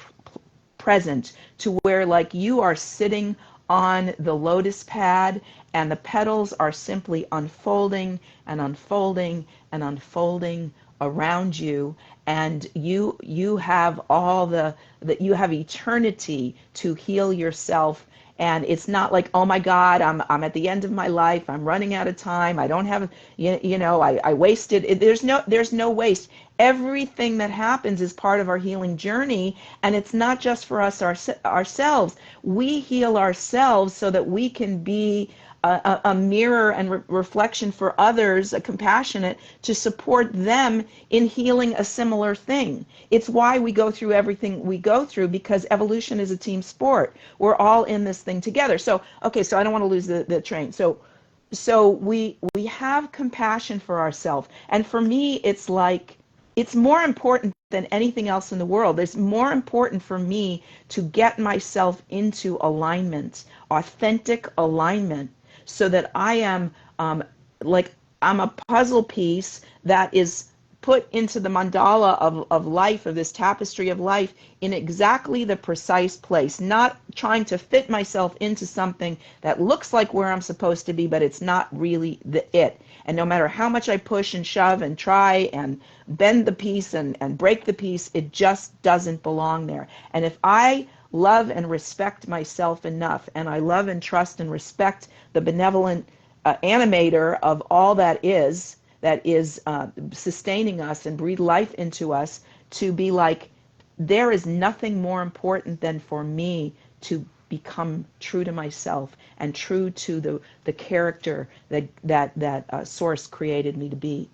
present, to where like you are sitting on the lotus pad, and the petals are simply unfolding and unfolding and unfolding around you, and you have all that you have eternity to heal yourself. And it's not like, oh my God, I'm at the end of my life, I'm running out of time, I don't have, I wasted it. There's no waste. Everything that happens is part of our healing journey, and it's not just for us ourselves. We heal ourselves so that we can be a mirror and reflection for others, a compassionate, to support them in healing a similar thing. It's why we go through everything we go through, because evolution is a team sport. We're all in this thing together. So, okay, so I don't want to lose the train. So we have compassion for ourselves. And for me, it's like it's more important than anything else in the world. It's more important for me to get myself into alignment, authentic alignment, so that I am like I'm a puzzle piece that is put into the mandala of life, of this tapestry of life, in exactly the precise place, not trying to fit myself into something that looks like where I'm supposed to be, but it's not really it. And no matter how much I push and shove and try and bend the piece and break the piece, it just doesn't belong there. And if I love and respect myself enough, and I love and trust and respect the benevolent animator of all that is sustaining us and breathe life into us, to be like, there is nothing more important than for me to become true to myself and true to the character that Source created me to be.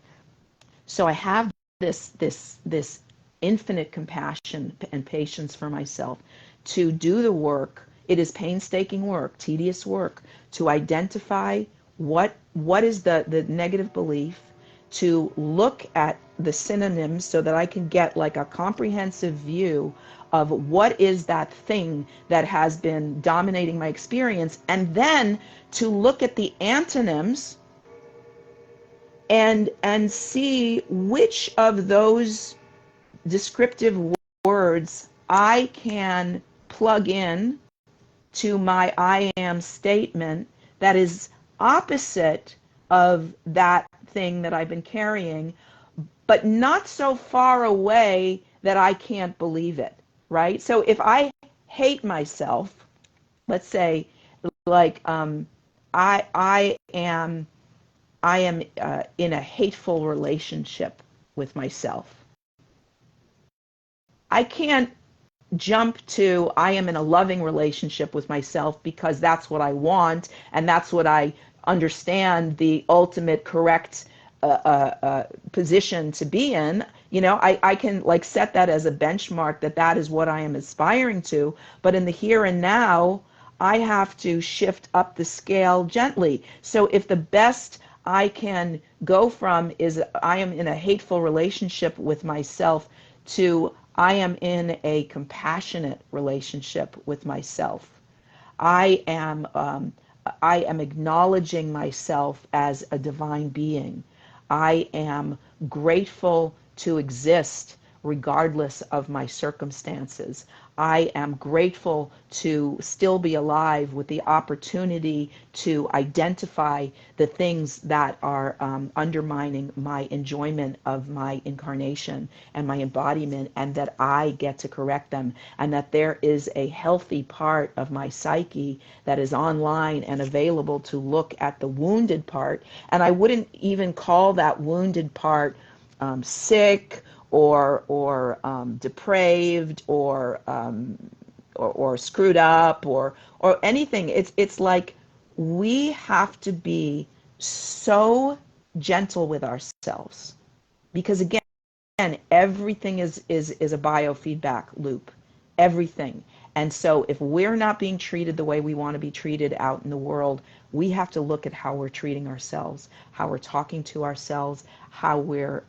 So I have this infinite compassion and patience for myself to do the work. It is painstaking work, tedious work, to identify what is the negative belief, to look at the synonyms so that I can get like a comprehensive view of what is that thing that has been dominating my experience, and then to look at the antonyms and see which of those descriptive words I can plug in to my I am statement that is opposite of that thing that I've been carrying, but not so far away that I can't believe it, right? So if I hate myself, let's say, like, I am in a hateful relationship with myself. I can't jump to I am in a loving relationship with myself because that's what I want and that's what I understand the ultimate correct position to be in. You know, I can like set that as a benchmark that is what I am aspiring to. But in the here and now, I have to shift up the scale gently. So if the best I can go from is I am in a hateful relationship with myself to I am in a compassionate relationship with myself. I am I am acknowledging myself as a divine being. I am grateful to exist regardless of my circumstances. I am grateful to still be alive with the opportunity to identify the things that are undermining my enjoyment of my incarnation and my embodiment, and that I get to correct them, and that there is a healthy part of my psyche that is online and available to look at the wounded part. And I wouldn't even call that wounded part sick or depraved or screwed up or anything. It's like we have to be so gentle with ourselves, because again, everything is a biofeedback loop, everything. And so if we're not being treated the way we want to be treated out in the world, we have to look at how we're treating ourselves, how we're talking to ourselves, how we're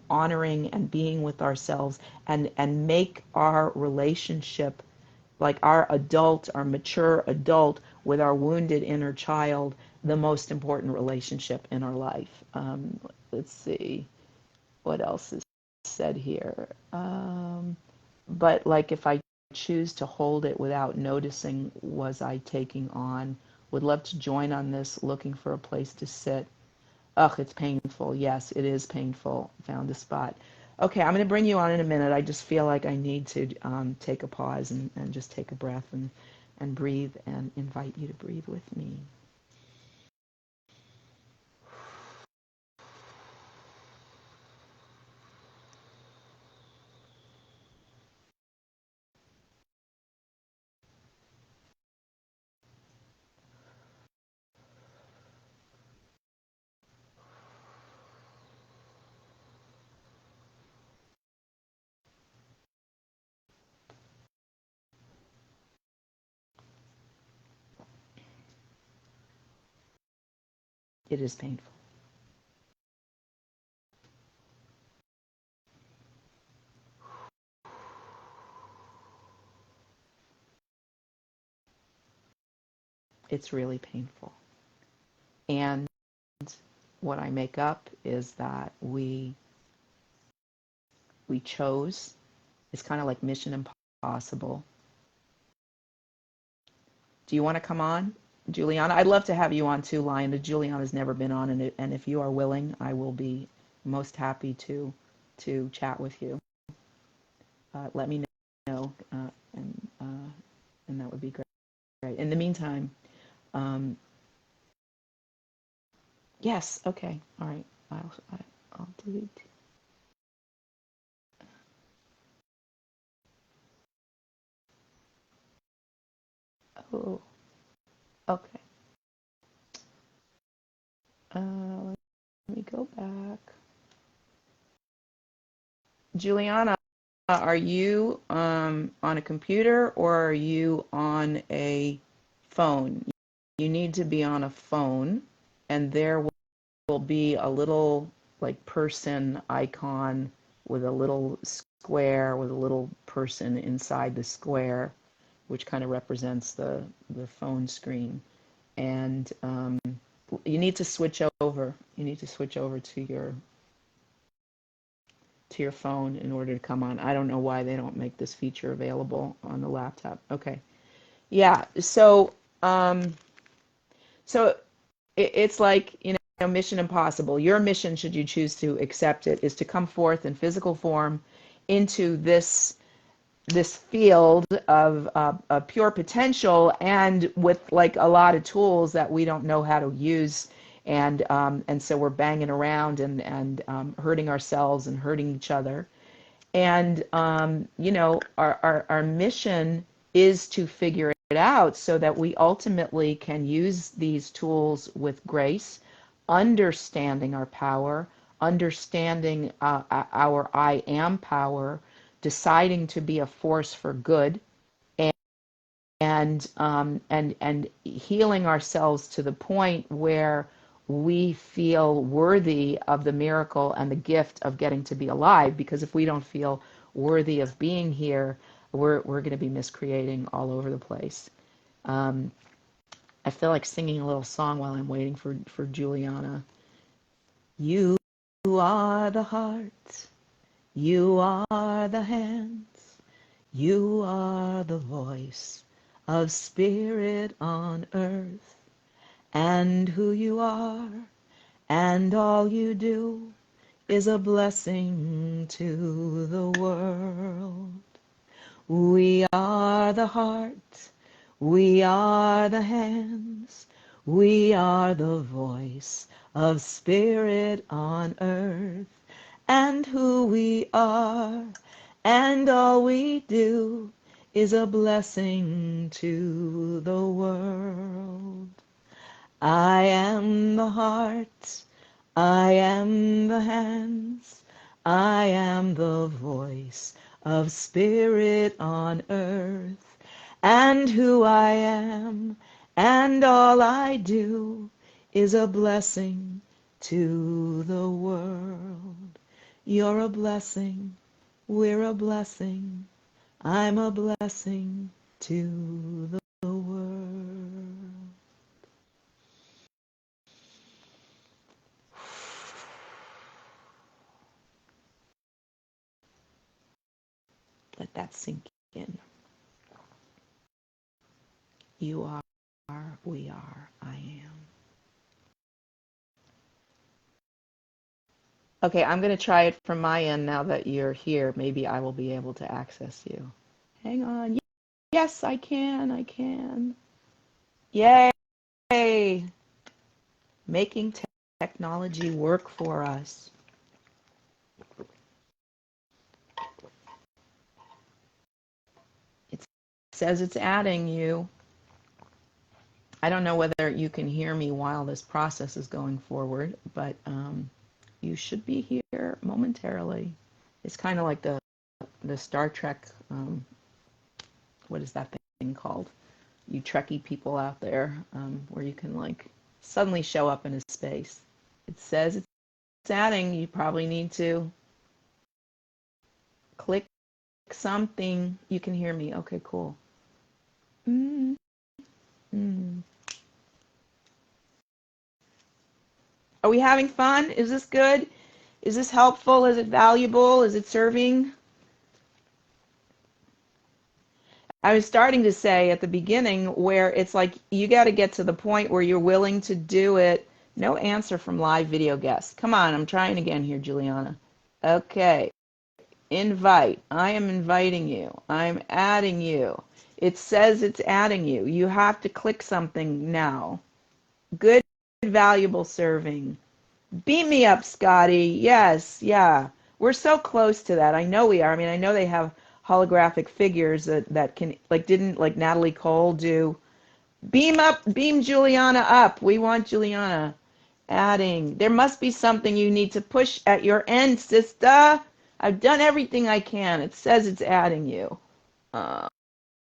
honoring and being with ourselves, and make our relationship, like our mature adult with our wounded inner child, the most important relationship in our life. Let's see what else is said here. But like if I choose to hold it without noticing, was I taking on? Would love to join on this, looking for a place to sit. Ugh, it's painful. Yes, it is painful. Found a spot. Okay, I'm going to bring you on in a minute. I just feel like I need to take a pause and just take a breath and breathe and invite you to breathe with me. It is painful. it's really painful. And what I make up is that we chose, it's kind of like Mission Impossible. Do you want to come on, Juliana? I'd love to have you on too, Lion. Juliana's never been on, and if you are willing, I will be most happy to chat with you. Let me know, and that would be great. In the meantime, yes, okay, all right. I'll delete. Oh, okay. Let me go back. Juliana, are you on a computer or are you on a phone? You need to be on a phone, and there will be a little like person icon with a little square with a little person inside the square, which kind of represents the phone screen. And you need to switch over. You need to switch over to your phone in order to come on. I don't know why they don't make this feature available on the laptop. Okay. Yeah. So it's like, Mission Impossible. Your mission, should you choose to accept it, is to come forth in physical form into this field of pure potential, and with like a lot of tools that we don't know how to use, and so we're banging around and hurting ourselves and hurting each other. And our mission is to figure it out so that we ultimately can use these tools with grace, understanding our power, understanding our I am power, deciding to be a force for good, and healing ourselves to the point where we feel worthy of the miracle and the gift of getting to be alive. Because if we don't feel worthy of being here, we're going to be miscreating all over the place. I feel like singing a little song while I'm waiting for Juliana. You are the heart, you are the hands, you are the voice of spirit on earth, and who you are and all you do is a blessing to the world. We are the heart, we are the hands, we are the voice of spirit on earth, and who we are and all we do is a blessing to the world. I am the heart, I am the hands, I am the voice of spirit on earth, and who I am and all I do is a blessing to the world. You're a blessing, we're a blessing, I'm a blessing to the world. Let that sink in. You are, we are, I am. Okay, I'm going to try it from my end now that you're here. Maybe I will be able to access you. Hang on. Yes, I can. I can. Yay! Making technology work for us. It says it's adding you. I don't know whether you can hear me while this process is going forward, but you should be here momentarily. It's kind of like the Star Trek, what is that thing called? You Trekkie people out there, where you can like suddenly show up in a space. It says it's adding. You probably need to click something. You can hear me. Okay, cool. Mm-hmm. Are we having fun? Is this good? Is this helpful? Is it valuable? Is it serving? I was starting to say at the beginning where it's like you got to get to the point where you're willing to do it. No answer from live video guests. Come on, I'm trying again here, Juliana. Okay. Invite. I am inviting you. I'm adding you. It says it's adding you. You have to click something now. Good, valuable serving. Beat me up, Scotty. Yes, yeah. We're so close to that. I know we are. I mean, I know they have holographic figures that can, like, didn't, like, Natalie Cole do. Beam Juliana up. We want Juliana. Adding. There must be something you need to push at your end, sister. I've done everything I can. It says it's adding you.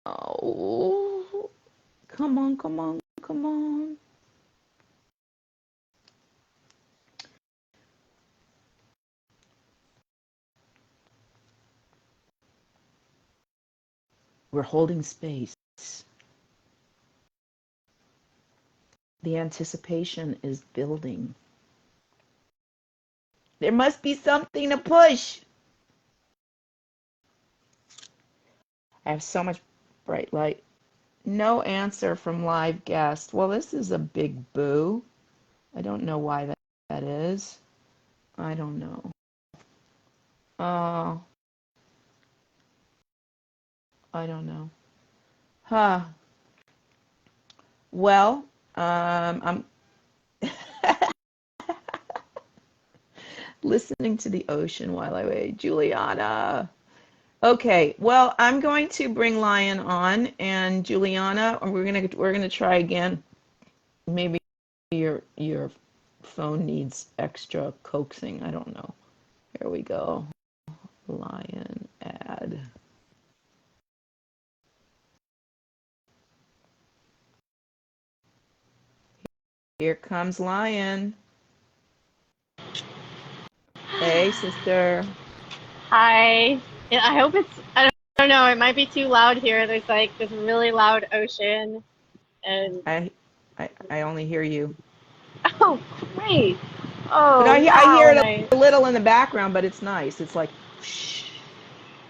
Oh, come on, come on, come on. We're holding space. The anticipation is building. There must be something to push. I have so much bright light. No answer from live guest. Well, this is a big boo. I don't know why that is. I don't know. Oh, I don't know. Huh. Well, I'm listening to the ocean while I wait. Juliana. Okay, well, I'm going to bring Lion on, and Juliana, we're gonna try again. Maybe your phone needs extra coaxing. I don't know. Here we go. Lion add. Here comes Lion. Hey, sister. Hi. Yeah, I hope I don't know, it might be too loud here. There's like this really loud ocean and I I only hear you. oh, great. But Oh, I hear wow. it a little in the background, but it's nice. It's like, shh.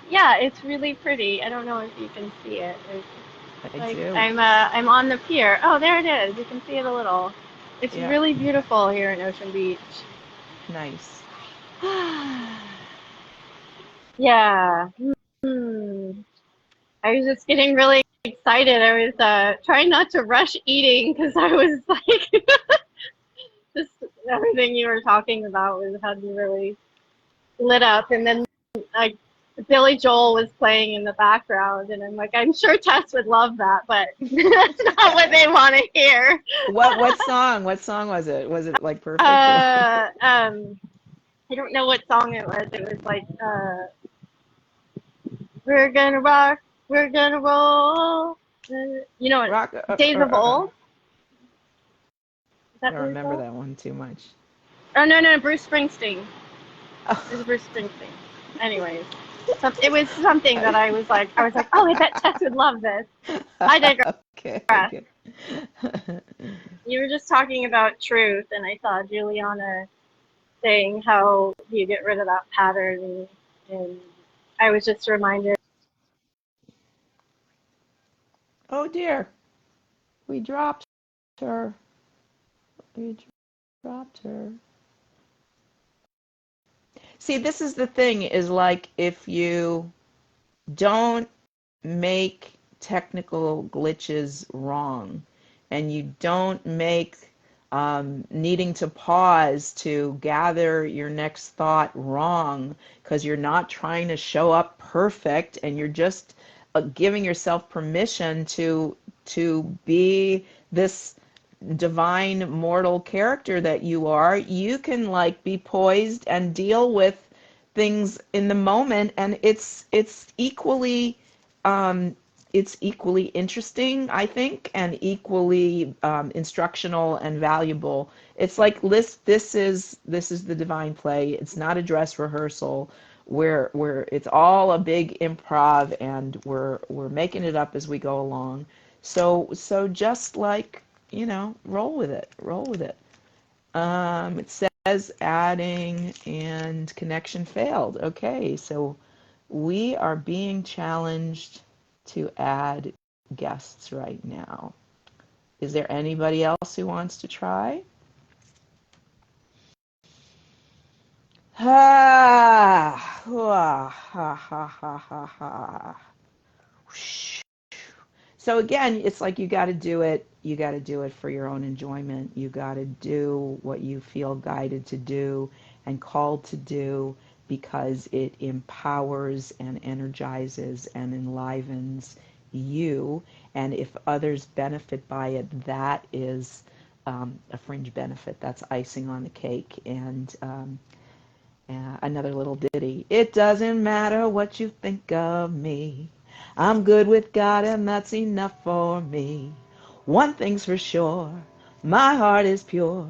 Yeah, it's really pretty. I don't know if you can see it. I Like do. I'm on the pier. Oh, there it is. You can see it a little. It's Yeah, really beautiful here in Ocean Beach. nice. Yeah. Hmm. I was just getting really excited. I was trying not to rush eating because I was like just everything you were talking about was had me really lit up, and then like Billy Joel was playing in the background, and I'm like, I'm sure Tess would love that, but that's not what they want to hear. What song? What song was it? Was it like perfect or? Uh, um, I don't know what song it was. It was like, we're gonna rock, we're gonna roll. You know, Rock. Days of Old. Is I that don't Days of remember Old? that one too much. Oh no, no, Bruce Springsteen. It was Oh, Bruce Springsteen. Anyways, it was something that I, I was like, oh, I bet Tess would love this. I digress. okay, okay. You were just talking about truth, and I saw Juliana saying how you get rid of that pattern, and I was just reminded. Oh dear, we dropped her. We dropped her. See, this is the thing, is like if you don't make technical glitches wrong, and you don't make needing to pause to gather your next thought wrong, because you're not trying to show up perfect, and you're just giving yourself permission to be this divine mortal character that you are, you can like be poised and deal with things in the moment, and it's equally interesting, I think, and equally instructional and valuable. It's like this is the divine play. It's not a dress rehearsal where it's all a big improv, and we're making it up as we go along. So just like, roll with it, roll with it. It says adding and connection failed. Okay, so we are being challenged to add guests right now. Is there anybody else who wants to try? Ha ha ha ha ha ha. So again, it's like you got to do it. You got to do it for your own enjoyment. You got to do what you feel guided to do and called to do because it empowers and energizes and enlivens you. And if others benefit by it, that is a fringe benefit. That's icing on the cake. And another little ditty. It doesn't matter what you think of me. I'm good with God and that's enough for me. One thing's for sure, my heart is pure,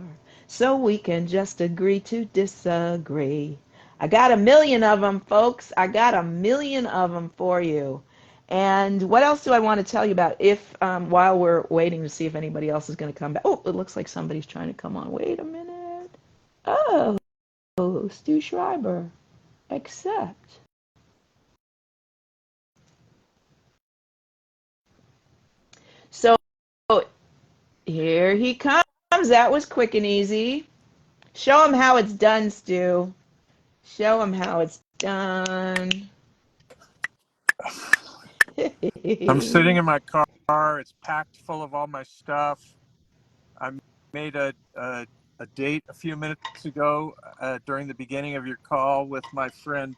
so we can just agree to disagree. I got a million of them, folks. I got a million of them for you. And what else do I want to tell you about? If while we're waiting to see if anybody else is going to come back. Oh, it looks like somebody's trying to come on. Wait a minute. Oh, Stu Schreiber. Accept. So here he comes. That was quick and easy. Show him how it's done, Stu. Show him how it's done. I'm sitting in my car. It's packed full of all my stuff. I made a date a few minutes ago during the beginning of your call with my friend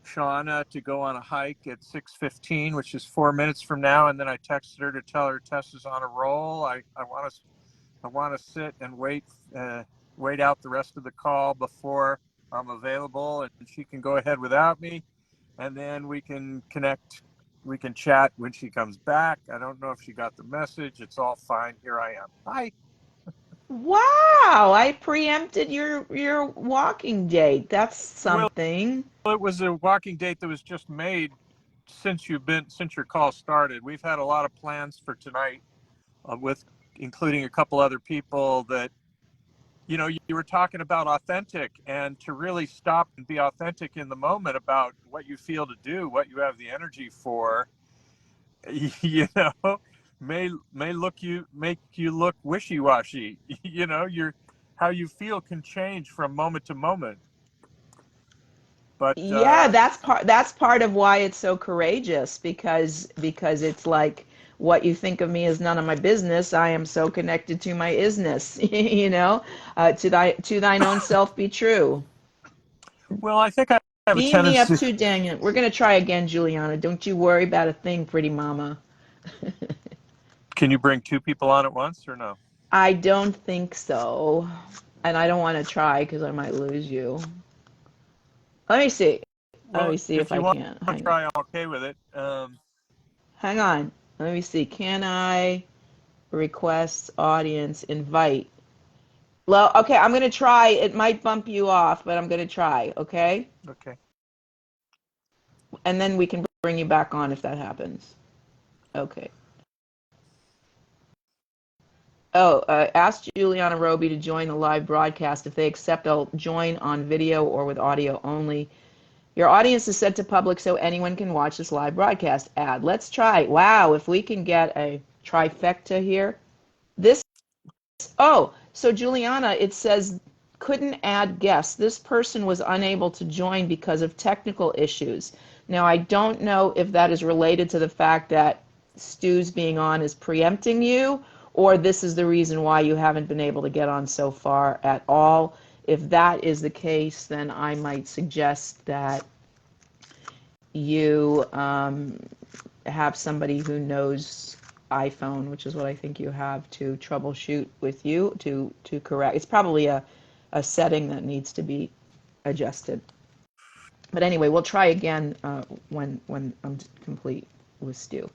Shauna to go on a hike at 6:15, which is 4 minutes from now. And then I texted her to tell her Tess is on a roll. I want to sit and wait out the rest of the call before I'm available, and she can go ahead without me. And then we can connect. We can chat when she comes back. I don't know if she got the message. It's all fine. Here I am. Hi. Wow, I preempted your walking date. That's Well, something. it was a walking date that was just made since your call started. We've had a lot of plans for tonight, with including a couple other people that, you were talking about authentic, and to really stop and be authentic in the moment about what you feel to do, what you have the energy for, you know, may make you look wishy-washy. Your how you feel can change from moment to moment. But Yeah, that's part of why it's so courageous because it's like what you think of me is none of my business. I am so connected to my isness, to thine own self be true. well, I think I have a Beam me up tendency. too, Daniel. We're gonna try again, Juliana. Don't you worry about a thing, pretty mama. Can you bring two people on at once or no? I don't think so, and I don't want to try because I might lose you. Let me see. Let Well, me see if if I you want can. to Hang on. try, I'm okay with it. Hang on. Let me see. Can I request audience invite? Well, okay, I'm gonna try. It might bump you off, but I'm gonna try, okay? Okay. And then we can bring you back on if that happens. Okay. Oh, ask Juliana Roby to join the live broadcast. If they accept, I'll join on video or with audio only. Your audience is set to public so anyone can watch this live broadcast. Add. Let's try. Wow, if we can get a trifecta here. This, oh, so Juliana, it says couldn't add guests. This person was unable to join because of technical issues. Now, I don't know if that is related to the fact that Stu's being on is preempting you, or this is the reason why you haven't been able to get on so far at all. If that is the case, then I might suggest that you have somebody who knows iPhone, which is what I think you have, to troubleshoot with you to correct. It's probably a setting that needs to be adjusted. But anyway, we'll try again when I'm complete with Stu.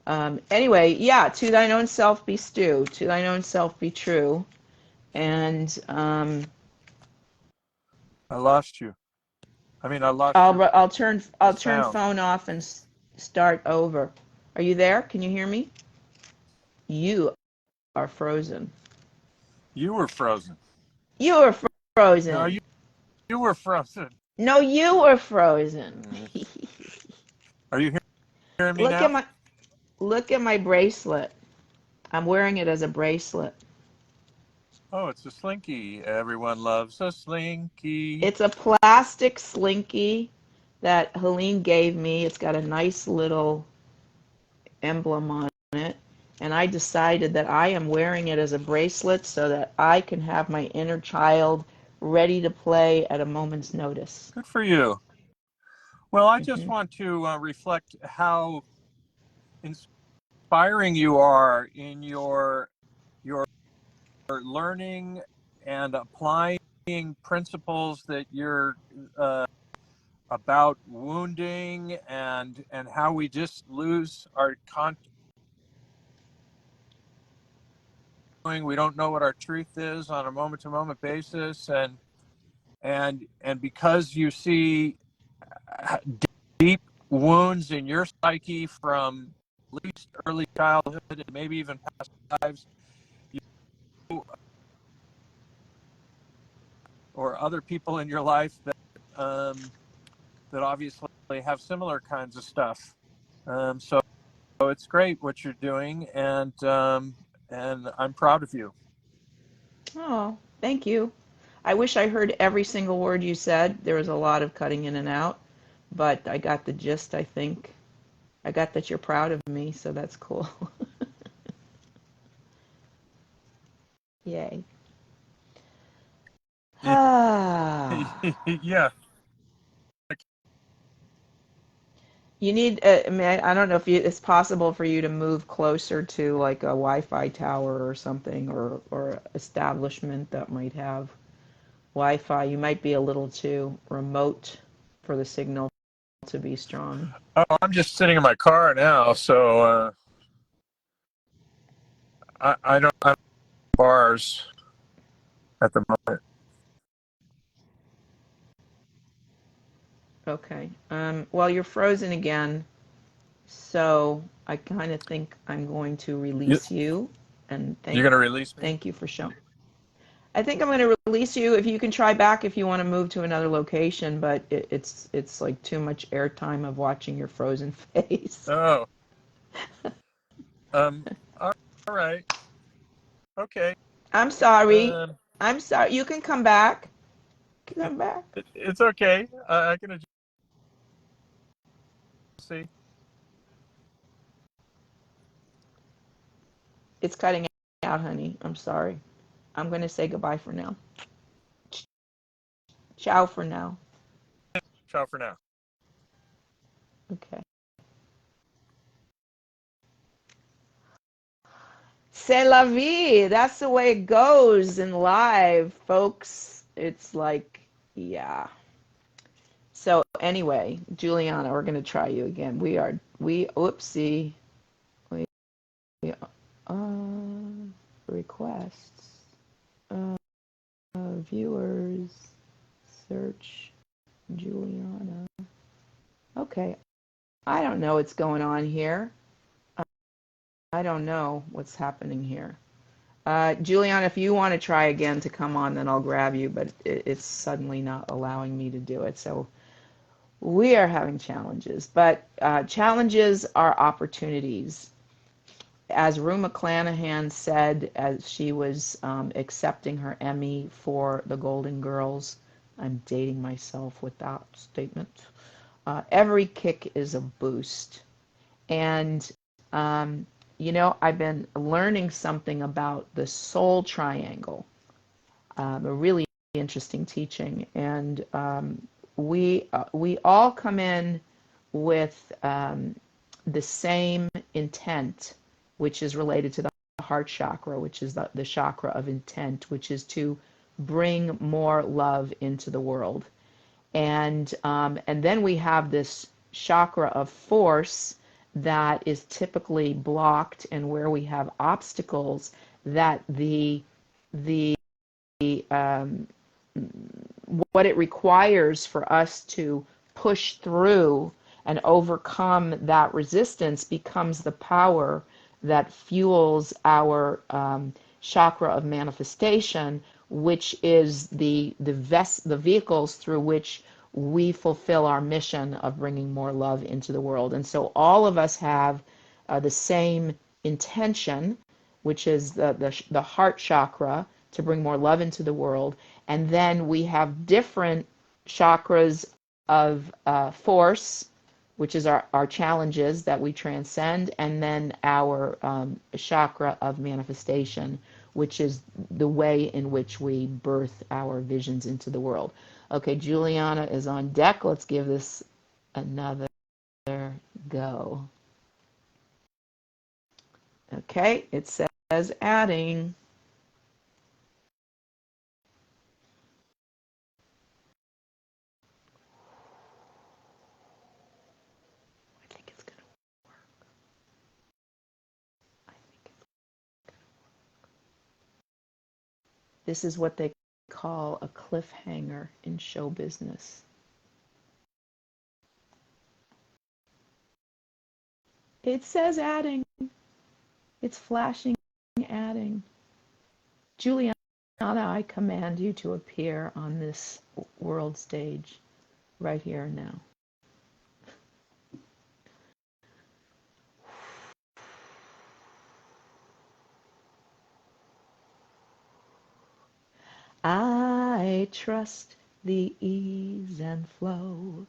Anyway, yeah, to thine own self be Stu, to thine own self be true, and I lost you. I lost your I'll turn sound. phone off and start over. Are you there? Can you hear me? You are frozen. You were frozen. You were No, frozen. you were frozen. No, you were frozen. Are you hearing me Look now? at my bracelet. I'm wearing it as a bracelet. Oh, it's a slinky. Everyone loves a slinky. It's a plastic slinky that Helene gave me. It's got a nice little emblem on it. And I decided that I am wearing it as a bracelet so that I can have my inner child ready to play at a moment's notice. Good for you. Well, I just Mhm. want to reflect how inspiring you are in your learning and applying principles that you're about wounding and how we just lose our we don't know what our truth is on a moment to moment basis, and because you see deep wounds in your psyche from at least early childhood and maybe even past lives, you or other people in your life that obviously have similar kinds of stuff. So it's great what you're doing, and I'm proud of you. Oh, thank you. I wish I heard every single word you said. There was a lot of cutting in and out, but I got the gist, I think. I got that you're proud of me, so that's cool. Yay. Ah. Yeah. You need, I mean, I don't know if it's possible for you to move closer to like a Wi-Fi tower or something, or establishment that might have Wi-Fi. You might be a little too remote for the signal to be strong. Oh, I'm just sitting in my car now, so I don't have bars at the moment. Okay. Well, you're frozen again, so I kind of think I'm going to You, release you, and you're going to release me? thank you for showing. I think I'm going to release you. If you can try back if you want to move to another location, but it's like too much airtime of watching your frozen face. Oh, um, all right. Okay. I'm sorry. Um, I'm sorry. You can come back. Come back. it's okay. I can adjust. See. It's cutting out, honey. I'm sorry. I'm going to say goodbye for now. Ciao for now. Ciao for now. Okay. C'est la vie. That's the way it goes in live, folks. It's like, yeah. So anyway, Juliana, we're going to try you again. Oopsie. We, requests, uh, viewers, search, Juliana. Okay. I don't know what's going on here. I don't know what's happening here. Juliana, if you want to try again to come on, then I'll grab you, but it's suddenly not allowing me to do it. So we are having challenges, but challenges are opportunities. As Rue McClanahan said, as she was accepting her Emmy for The Golden Girls, I'm dating myself with that statement. Every kick is a boost. And, I've been learning something about the soul triangle, a really interesting teaching. And we all come in with the same intent, which is related to the heart chakra, which is the chakra of intent, which is to bring more love into the world. And then we have this chakra of force that is typically blocked, and where we have obstacles that the um, what it requires for us to push through and overcome that resistance becomes the power that fuels our chakra of manifestation, which is the vehicles through which we fulfill our mission of bringing more love into the world. And so all of us have the same intention, which is the heart chakra, to bring more love into the world. And then we have different chakras of force, which is our challenges that we transcend, and then our chakra of manifestation, which is the way in which we birth our visions into the world. Okay, Juliana is on deck. Let's give this another go. Okay, it says adding. I think it's going to work. I think it's... This is what they call a cliffhanger in show business. It says adding. It's flashing adding. Juliana, I command you to appear on this world stage right here and now. I trust the ease and flow.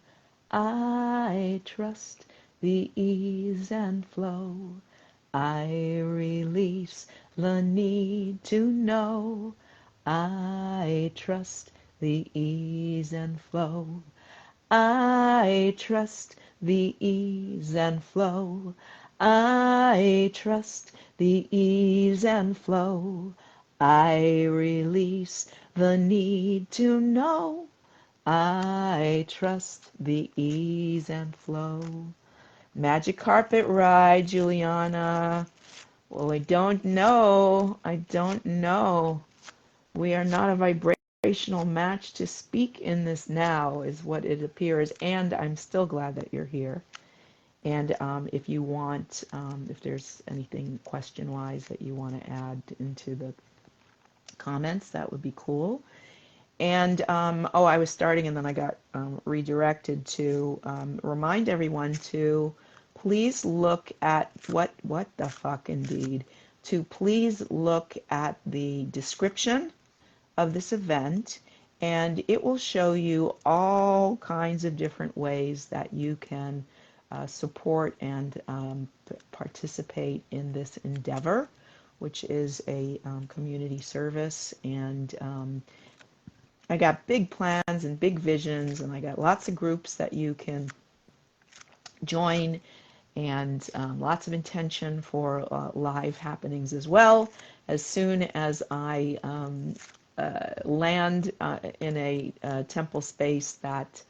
I trust the ease and flow. I release the need to know. I trust the ease and flow. I trust the ease and flow. I trust the ease and flow. I release the need to know. I trust the ease and flow. Magic carpet ride, Juliana. Well, I don't know. I don't know. We are not a vibrational match to speak in this now, is what it appears. And I'm still glad that you're here. And if you want, if there's anything question-wise that you want to add into the comments, that would be cool. And I was starting and then I got redirected to remind everyone to please look at what the fuck indeed, to please look at the description of this event, and it will show you all kinds of different ways that you can support and participate in this endeavor, which is a community service. And I got big plans and big visions, and I got lots of groups that you can join, and lots of intention for live happenings as well. As soon as I land in a temple space that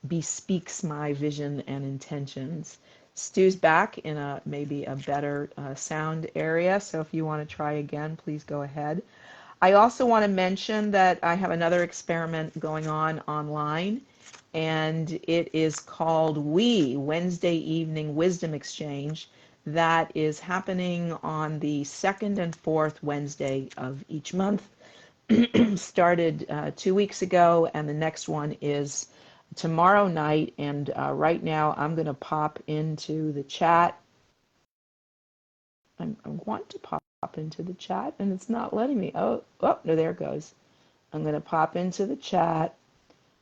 bespeaks my vision and intentions. Stu's back in maybe a better sound area, so if you want to try again, please go ahead. I also want to mention that I have another experiment going on online, and it is called Wednesday Evening Wisdom Exchange. That is happening on the second and fourth Wednesday of each month. Started 2 weeks ago, and the next one is tomorrow night. And right now I'm going to pop into the chat. I want to pop into the chat, and it's not letting me. Oh, no, there it goes. I'm going to pop into the chat.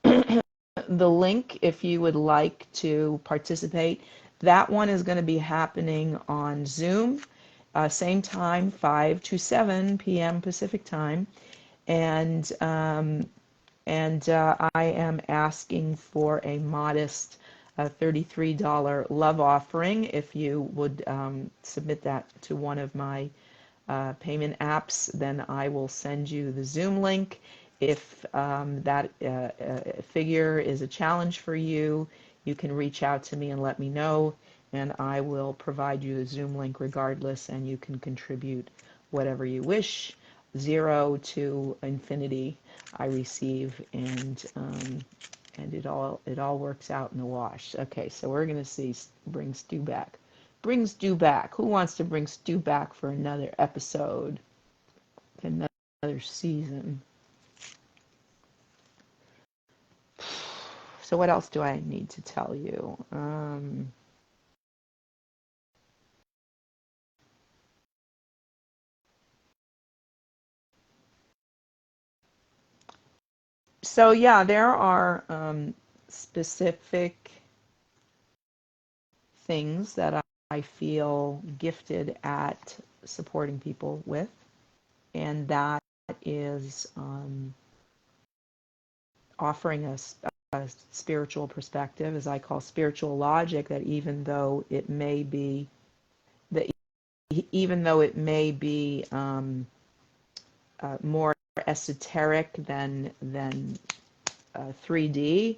The link, if you would like to participate, that one is going to be happening on Zoom, same time, 5 to 7 p.m. Pacific time. And I am asking for a modest $33 love offering. If you would submit that to one of my payment apps, then I will send you the Zoom link. If that figure is a challenge for you, you can reach out to me and let me know, and I will provide you the Zoom link regardless, and you can contribute whatever you wish. 0 to infinity I receive, and it all works out in the wash. Okay, so we're gonna see bring Stu back. Bring Stu back. Who wants to bring Stu back for another episode? another season. So what else do I need to tell you? So yeah, there are specific things that I feel gifted at supporting people with, and that is offering a spiritual perspective, as I call spiritual logic, that even though it may be more esoteric than 3D,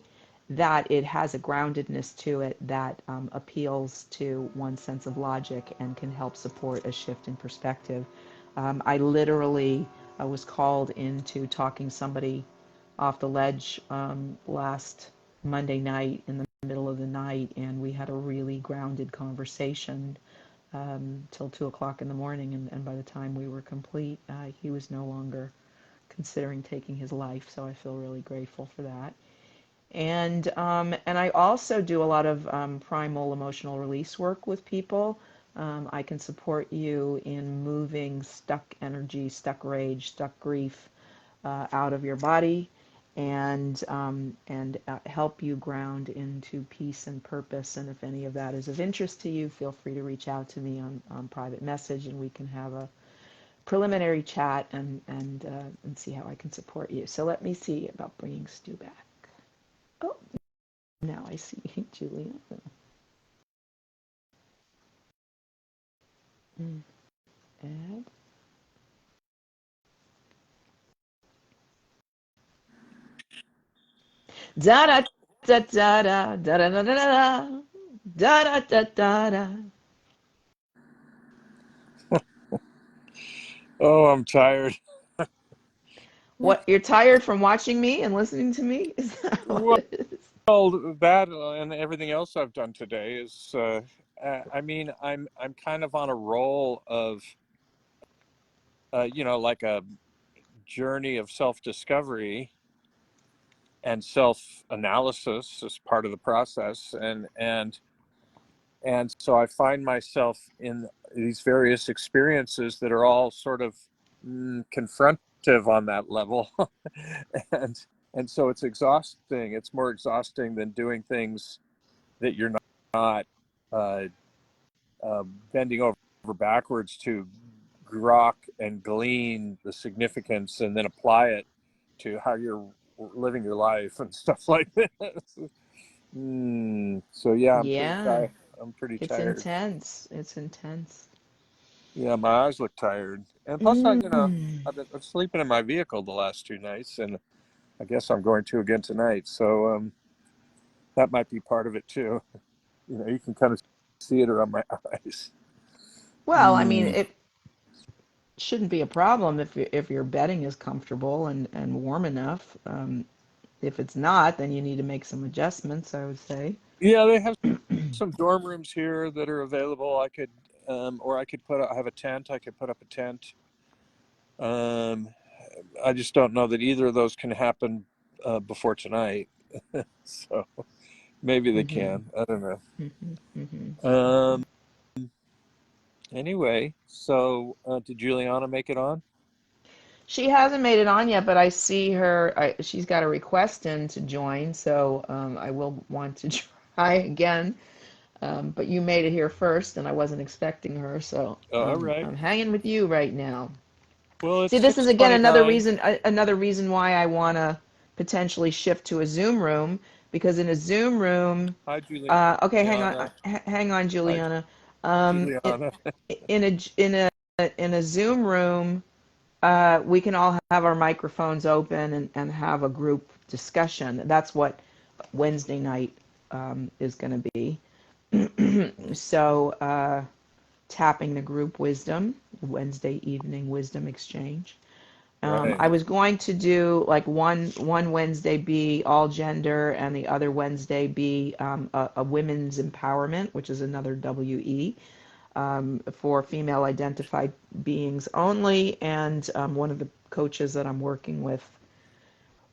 that it has a groundedness to it that appeals to one's sense of logic and can help support a shift in perspective. I literally was called into talking somebody off the ledge last Monday night in the middle of the night, and we had a really grounded conversation till 2 o'clock in the morning, and by the time we were complete, he was no longer considering taking his life, so I feel really grateful for that. And I also do a lot of primal emotional release work with people. I can support you in moving stuck energy, stuck rage, stuck grief out of your body, and help you ground into peace and purpose. And if any of that is of interest to you, feel free to reach out to me on private message, and we can have a preliminary chat and see how I can support you. So let me see about bringing Stu back. Oh, now I see Juliana. Add. Da da da da da da da da da da da da da da. Oh, I'm tired. What, you're tired from watching me and listening to me? Is that what Well, it is? that and everything else I've done today is, I mean, I'm kind of on a roll of, like a journey of self-discovery and self-analysis as part of the process, and so I find myself in these various experiences that are all sort of confrontive on that level. and and so it's exhausting. It's more exhausting than doing things that you're not uh, bending over backwards to grok and glean the significance and then apply it to how you're living your life and stuff like this. So yeah, I'm pretty Yeah, tired. I'm pretty it's tired. intense. It's intense. Yeah, my eyes look tired, and plus, Mm. I'm sleeping in my vehicle the last 2 nights, and I guess I'm going to again tonight. So that might be part of it too. You can kind of see it around my eyes. Well, I mean, Mm. it shouldn't be a problem if your bedding is comfortable and warm enough. If it's not, then you need to make some adjustments, I would say. Yeah, they have some dorm rooms here that are available. Or I could I have a tent. I could put up a tent. Um, I just don't know that either of those can happen before tonight. So maybe they Hmm. can. I don't know. Hmm. Hmm. Um, Anyway, so did Juliana make it on? She hasn't made it on yet, but I see her. She's got a request in to join, so I will want to try again. But you made it here first, and I wasn't expecting her, so All right. I'm hanging with you right now. Well, See, it's this is again 6:29. another reason why I want to potentially shift to a Zoom room, because in a Zoom room, Hi, okay, Juliana. hang on, Hi, Juliana. Um, in, Juliana. in a Zoom room, we can all have our microphones open and have a group discussion. That's what Wednesday night is going to be. So, tapping the group wisdom, Wednesday evening wisdom exchange. I Right, was going to do like one Wednesday be all gender and the other Wednesday be a women's empowerment, which is another WE. for female identified beings only. And one of the coaches that I'm working with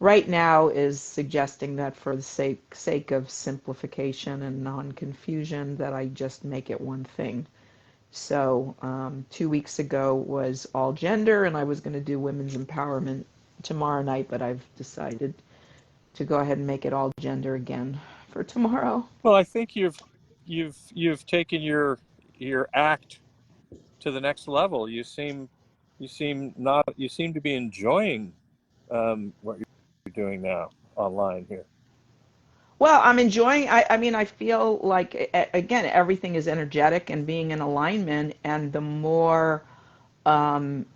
right now is suggesting that for the sake of simplification and non-confusion, that I just make it one thing. So 2 weeks ago was all gender, and I was going to do women's empowerment tomorrow night, but I've decided to go ahead and make it all gender again for tomorrow. Well, I think you've taken your act to the next level. You seem to be enjoying what you're doing now online here. Well, I'm enjoying. I mean, I feel like again, everything is energetic and being in alignment, and the more um,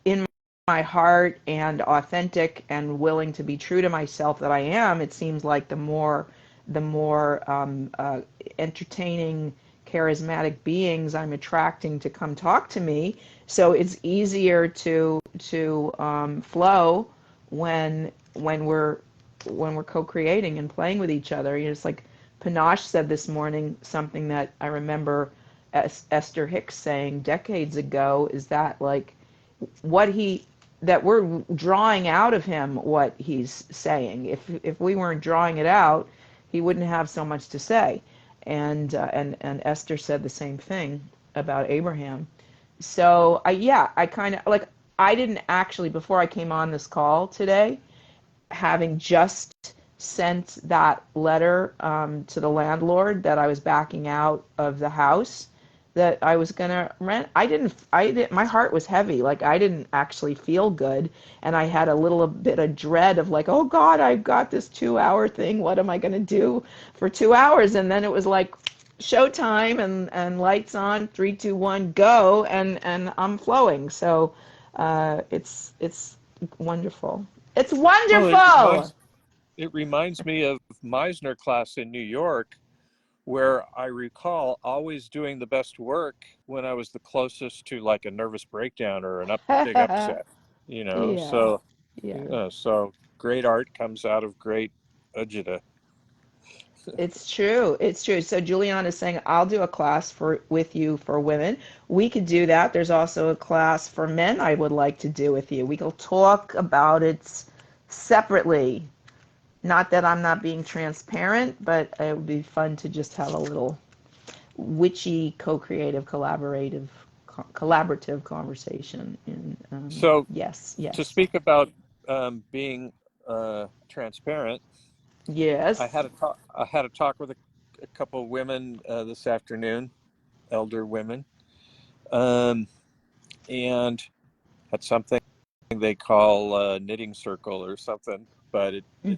in my heart and authentic and willing to be true to myself that I am, it seems like the more entertaining, charismatic beings I'm attracting to come talk to me. So it's easier to flow when we're co-creating and playing with each other. You know, it's like Panache said this morning, something that I remember Esther Hicks saying decades ago, is that like that we're drawing out of him what he's saying. If we weren't drawing it out, he wouldn't have so much to say. And Esther said the same thing about Abraham. So I kind of like, I didn't actually, before I came on this call today, having just sent that letter to the landlord that I was backing out of the house that I was gonna rent. My heart was heavy. Like, I didn't actually feel good. And I had a little bit of dread of like, oh God, I've got this 2 hour thing. What am I gonna do for 2 hours? And then it was like showtime and lights on, 3, 2, 1, go. And I'm flowing. So it's wonderful. It's Well, wonderful. it reminds me of Meisner class in New York, where I recall always doing the best work when I was the closest to like a nervous breakdown or big upset, you know. Yeah, So yeah. so great art comes out of great agita. It's true. It's true. So Juliana is saying, I'll do a class with you for women. We could do that. There's also a class for men I would like to do with you. We could talk about it separately. Not that I'm not being transparent, but it would be fun to just have a little witchy, co-creative, collaborative conversation. And So yes, to yes, speak about being transparent, yes. I had a talk with a couple of women this afternoon, elder women, um, and had something they call knitting circle or something, but Hmm.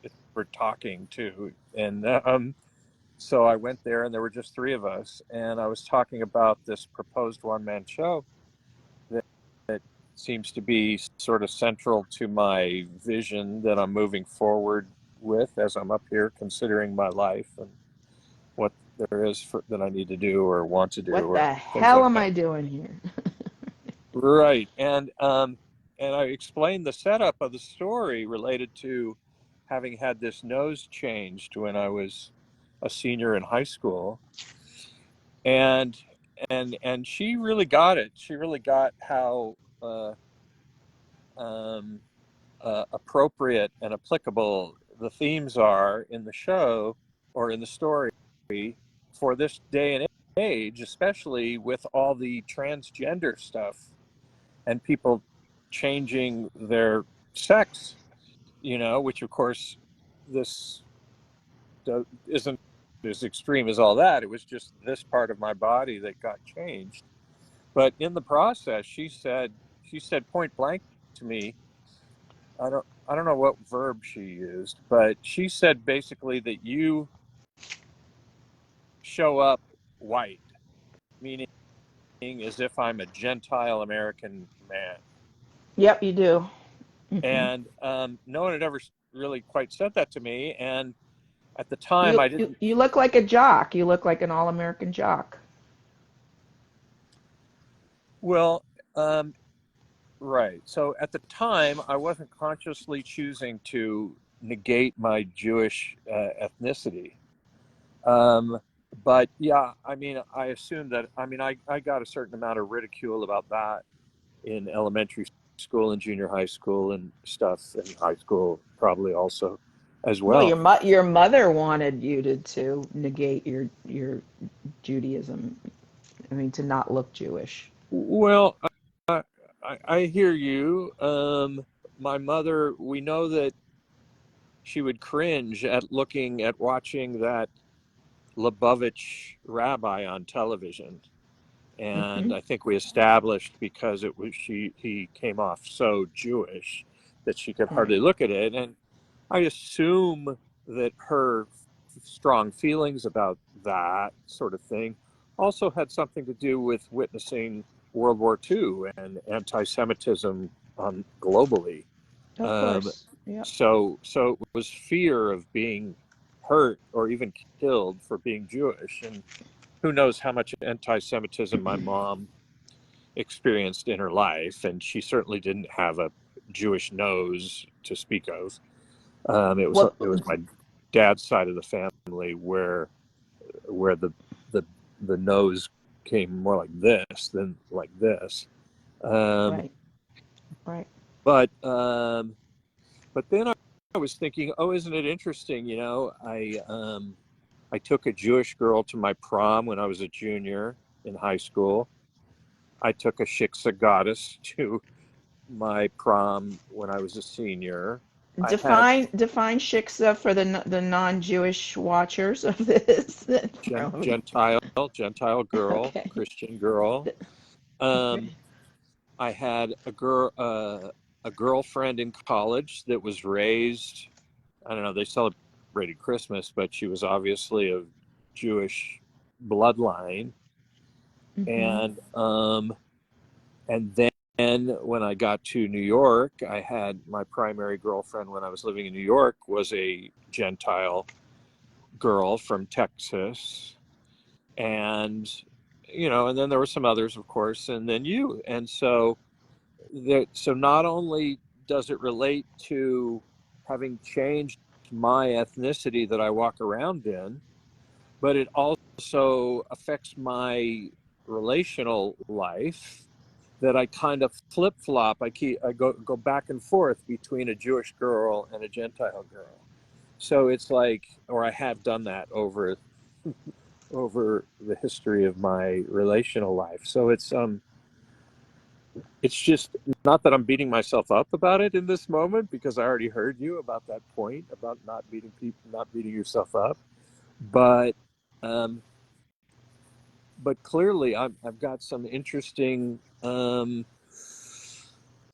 it's for talking too. And so I went there, and there were just three of us, and I was talking about this proposed one-man show that seems to be sort of central to my vision that I'm moving forward with as I'm up here considering my life and what there is that I need to do or want to do What or the things hell like am that. I doing here? Right. And I explained the setup of the story related to having had this nose changed when I was a senior in high school. And and she really got it. She really got how um, appropriate and applicable the themes are in the show or in the story for this day and age, especially with all the transgender stuff and people changing their sex, you know, which of course this isn't as extreme as all that. It was just this part of my body that got changed. But in the process, she said point blank to me, I don't know what verb she used, but she said basically that you show up white, meaning as if I'm a Gentile American man. Yep, you do. Hmm. And no one had ever really quite said that to me. And at the time, You, I you didn't. you look like a jock. You look like an all-American jock. Well, um, right. So at the time, I wasn't consciously choosing to negate my Jewish ethnicity. Um, But yeah, I mean, I assume that, I mean, I got a certain amount of ridicule about that in elementary school and junior high school and stuff, and high school probably also as Well, well. your mother wanted you to negate your Judaism. I mean, to not look Jewish. Well, I, I hear you. My mother, we know that she would cringe at looking at watching that Lubavitch rabbi on television. And Hmm. I think we established because it was he came off so Jewish that she could Right. hardly look at it. And I assume that her strong feelings about that sort of thing also had something to do with witnessing World War II and anti-Semitism globally. Of Um, course. Yep. so it was fear of being hurt or even killed for being Jewish. And who knows how much anti-Semitism my mom experienced in her life, and she certainly didn't have a Jewish nose to speak of. Well, It was my dad's side of the family where the the nose came more like this than like this. Um, right, right. but then I was thinking, oh, isn't it interesting? You know, I took a Jewish girl to my prom when I was a junior in high school. I took a shiksa goddess to my prom when I was a senior. I had Define shiksa for the non-Jewish watchers of this. Gentile girl, Okay. Christian girl. Um, I had a girlfriend in college that was raised. I don't know. They celebrated Christmas, but she was obviously of Jewish bloodline. Hmm. And then when I got to New York, I had my primary girlfriend when I was living in New York was a Gentile girl from Texas. And, you know, and then there were some others, of course, and then you. And so not only does it relate to having changed my ethnicity that I walk around in, but it also affects my relational life that I kind of flip flop. I go back and forth between a Jewish girl and a Gentile girl. So it's like, or I have done that over the history of my relational life. So it's just not that I'm beating myself up about it in this moment, because I already heard you about that point about not beating yourself up. But um, but clearly I've got some interesting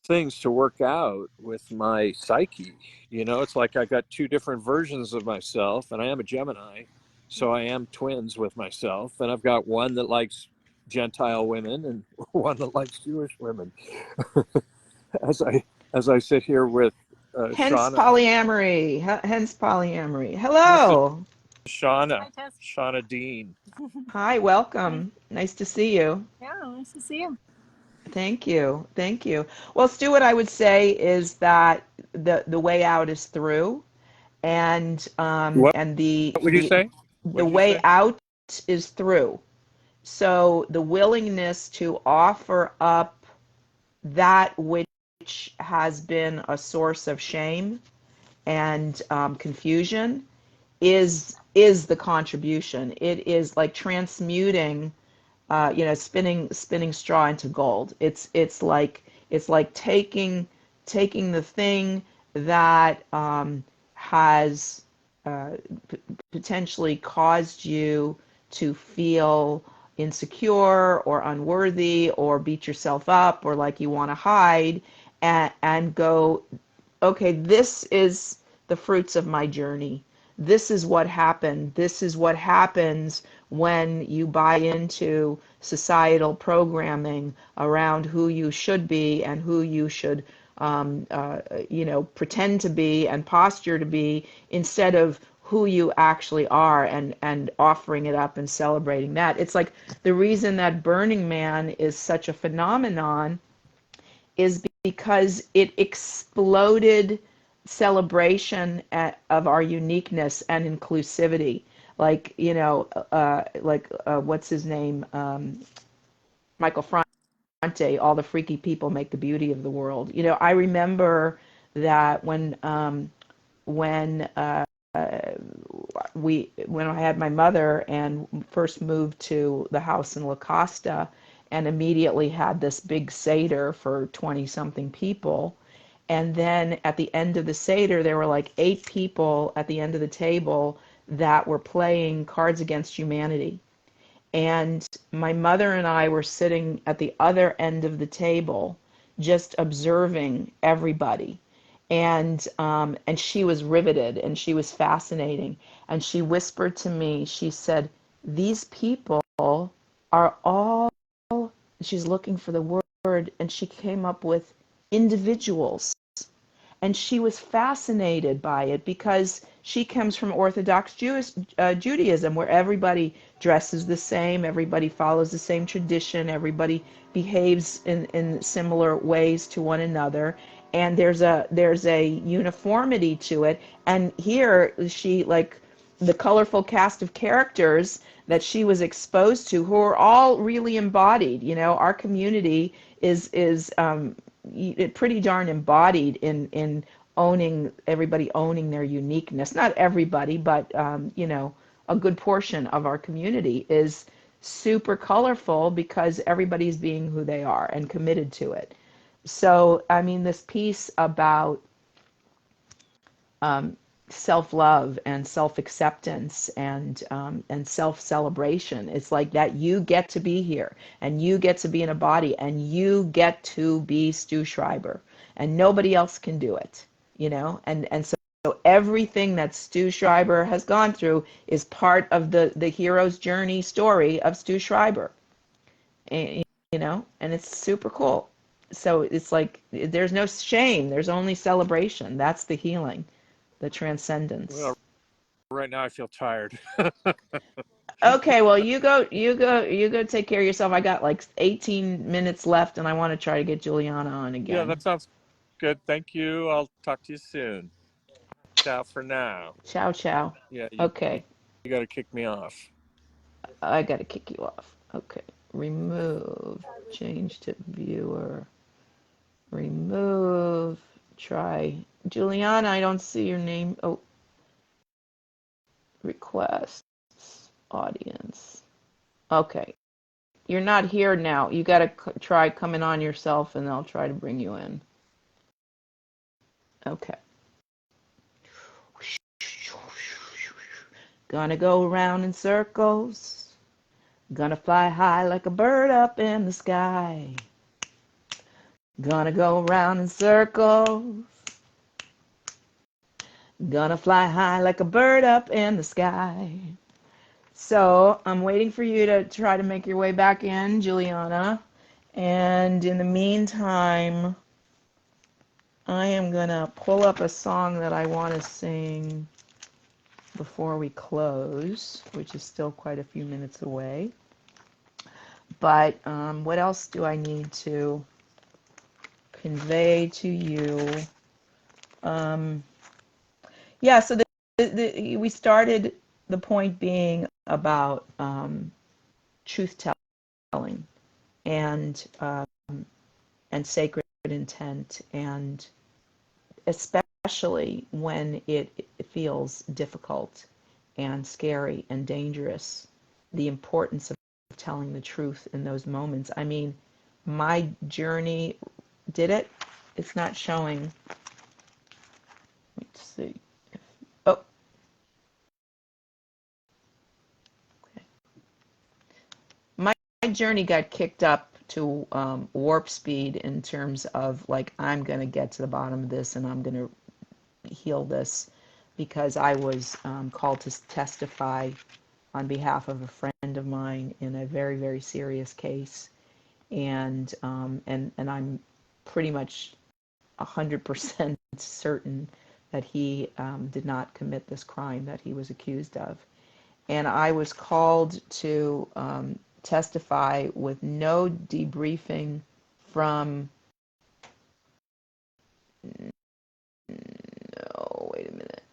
things to work out with my psyche. You know, it's like I got two different versions of myself, and I am a Gemini, so I am twins with myself, and I've got one that likes Gentile women and one that likes Jewish women. as I as I sit here with Hence Shauna. polyamory. Hence polyamory. This is Hello. Shauna, Hi, Tess. Shauna Dean. Hi, Hi. welcome. Nice to see you. Yeah, nice to see you. Thank you. Thank you. Well, Stu, what I would say is that the way out is through, What and would you say? What the did you way say? out is through. So the willingness to offer up that which has been a source of shame and confusion is the contribution. It is like transmuting, spinning straw into gold. It's like taking the thing that has uh, potentially caused you to feel insecure or unworthy or beat yourself up or like you want to hide, and go, okay, this is the fruits of my journey. This is what happened. This is what happens when you buy into societal programming around who you should be and who you should, pretend to be and posture to be, instead of who you actually are, and offering it up and celebrating that. It's like the reason that Burning Man is such a phenomenon is because it exploded celebration of our uniqueness and inclusivity. like, what's his name? Michael Fronte, all the freaky people make the beauty of the world. I remember that when when I had my mother and first moved to the house in La Costa and immediately had this big Seder for 20 something people. And then at the end of the Seder, there were like 8 people at the end of the table that were playing Cards Against Humanity. And my mother and I were sitting at the other end of the table, just observing everybody. And she was riveted and she was fascinating. And she whispered to me, she said, "These people are all," she's looking for the word, and she came up with individuals. And she was fascinated by it because she comes from Orthodox Judaism, where everybody dresses the same, everybody follows the same tradition, everybody behaves in similar ways to one another, and there's a uniformity to it. And here she, like, the colorful cast of characters that she was exposed to, who are all really embodied. Our community is pretty darn embodied in everybody owning their uniqueness. Not everybody, but a good portion of our community is super colorful because everybody's being who they are and committed to it. So, I mean, this piece about um, self-love and self-acceptance and self-celebration. It's like that you get to be here and you get to be in a body and you get to be Stu Schreiber and nobody else can do it, and so everything that Stu Schreiber has gone through is part of the hero's journey story of Stu Schreiber, and, and it's super cool. So it's like there's no shame, there's only celebration. That's the healing, the transcendence. Well, right now I feel tired. Okay, well, you go take care of yourself. I got like 18 minutes left and I want to try to get Juliana on Yeah, again. that sounds good. Thank you. I'll talk to you soon. Ciao for now. Ciao, ciao. Yeah, Okay, you got to kick me off. I got to kick you off. Okay, remove, change to viewer, remove, try. Juliana, I don't see your name. Oh, requests, audience. Okay, you're not here now. You got to try coming on yourself and I'll try to bring you in. Okay. Gonna go around in circles. Gonna fly high like a bird up in the sky. Gonna go around in circles. Gonna fly high like a bird up in the sky. So I'm waiting for you to try to make your way back in, Juliana. And in the meantime, I am gonna pull up a song that I want to sing before we close, which is still quite a few minutes away. But what else do I need to convey to you? Yeah, so we started the point being about truth telling and sacred intent, and especially when it feels difficult and scary and dangerous, the importance of telling the truth in those moments. I mean, my journey did it. It's not showing. Let's see. Oh, okay. My journey got kicked up to warp speed in terms of, like, I'm going to get to the bottom of this and I'm going to heal this, because I was called to testify on behalf of a friend of mine in a very, very serious case. And I'm pretty much 100% certain that he did not commit this crime that he was accused of. And I was called to testify with no debriefing from, no, wait a minute,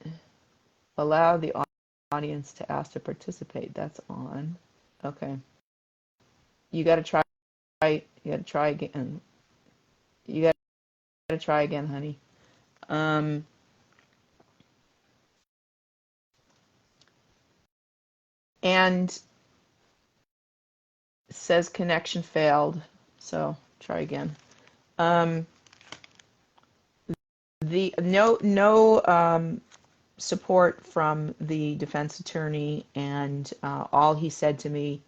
allow the audience to ask to participate. That's on. Okay. You got to try. You got to try again. You got to try again, honey. And it says connection failed. So try again. The no support from the defense attorney, and all he said to me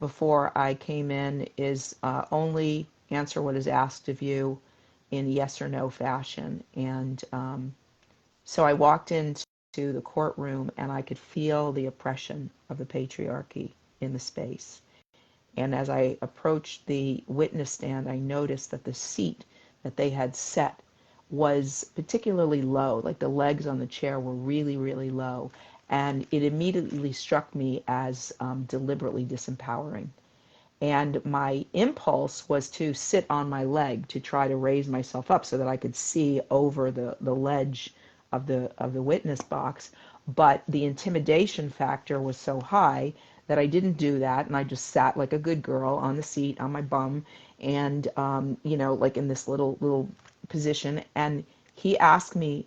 before I came in is only answer what is asked of you in yes or no fashion. And so I walked into the courtroom and I could feel the oppression of the patriarchy in the space. And as I approached the witness stand, I noticed that the seat that they had set was particularly low, like the legs on the chair were really, really low. And it immediately struck me as deliberately disempowering. And my impulse was to sit on my leg to try to raise myself up so that I could see over the ledge of the witness box. But the intimidation factor was so high that I didn't do that, and I just sat like a good girl on the seat on my bum, and like in this little position. And he asked me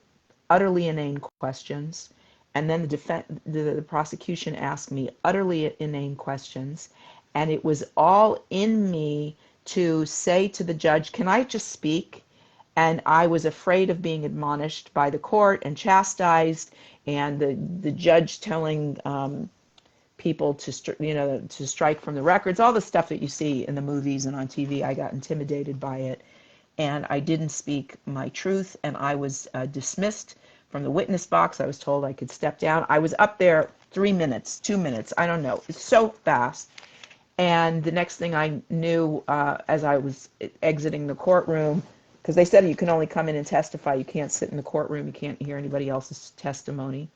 utterly inane questions, and then the prosecution asked me utterly inane questions, and it was all in me to say to the judge, "Can I just speak?" And I was afraid of being admonished by the court and chastised, and the judge telling people to strike from the records, all the stuff that you see in the movies and on TV. I got intimidated by it, and I didn't speak my truth, and I was dismissed from the witness box. I was told I could step down. I was up there 3 minutes, 2 minutes, I don't know. It's so fast. And the next thing I knew, as I was exiting the courtroom, because they said you can only come in and testify, you can't sit in the courtroom, you can't hear anybody else's testimony.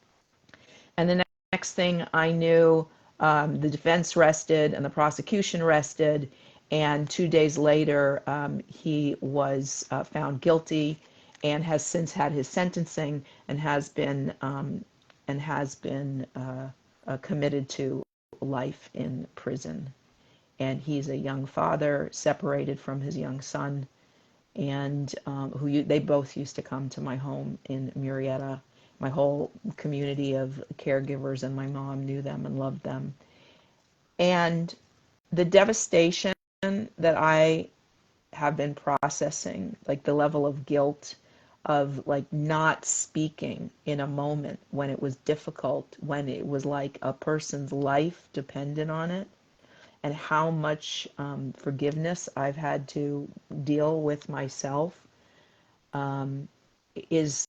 And the next thing I knew, the defense rested and the prosecution rested, and 2 days later, he was found guilty and has since had his sentencing and has been committed to life in prison. And he's a young father, separated from his young son, and they both used to come to my home in Murrieta. My whole community of caregivers and my mom knew them and loved them. And the devastation that I have been processing, like the level of guilt of like not speaking in a moment when it was difficult, when it was like a person's life depended on it, and how much forgiveness I've had to deal with myself is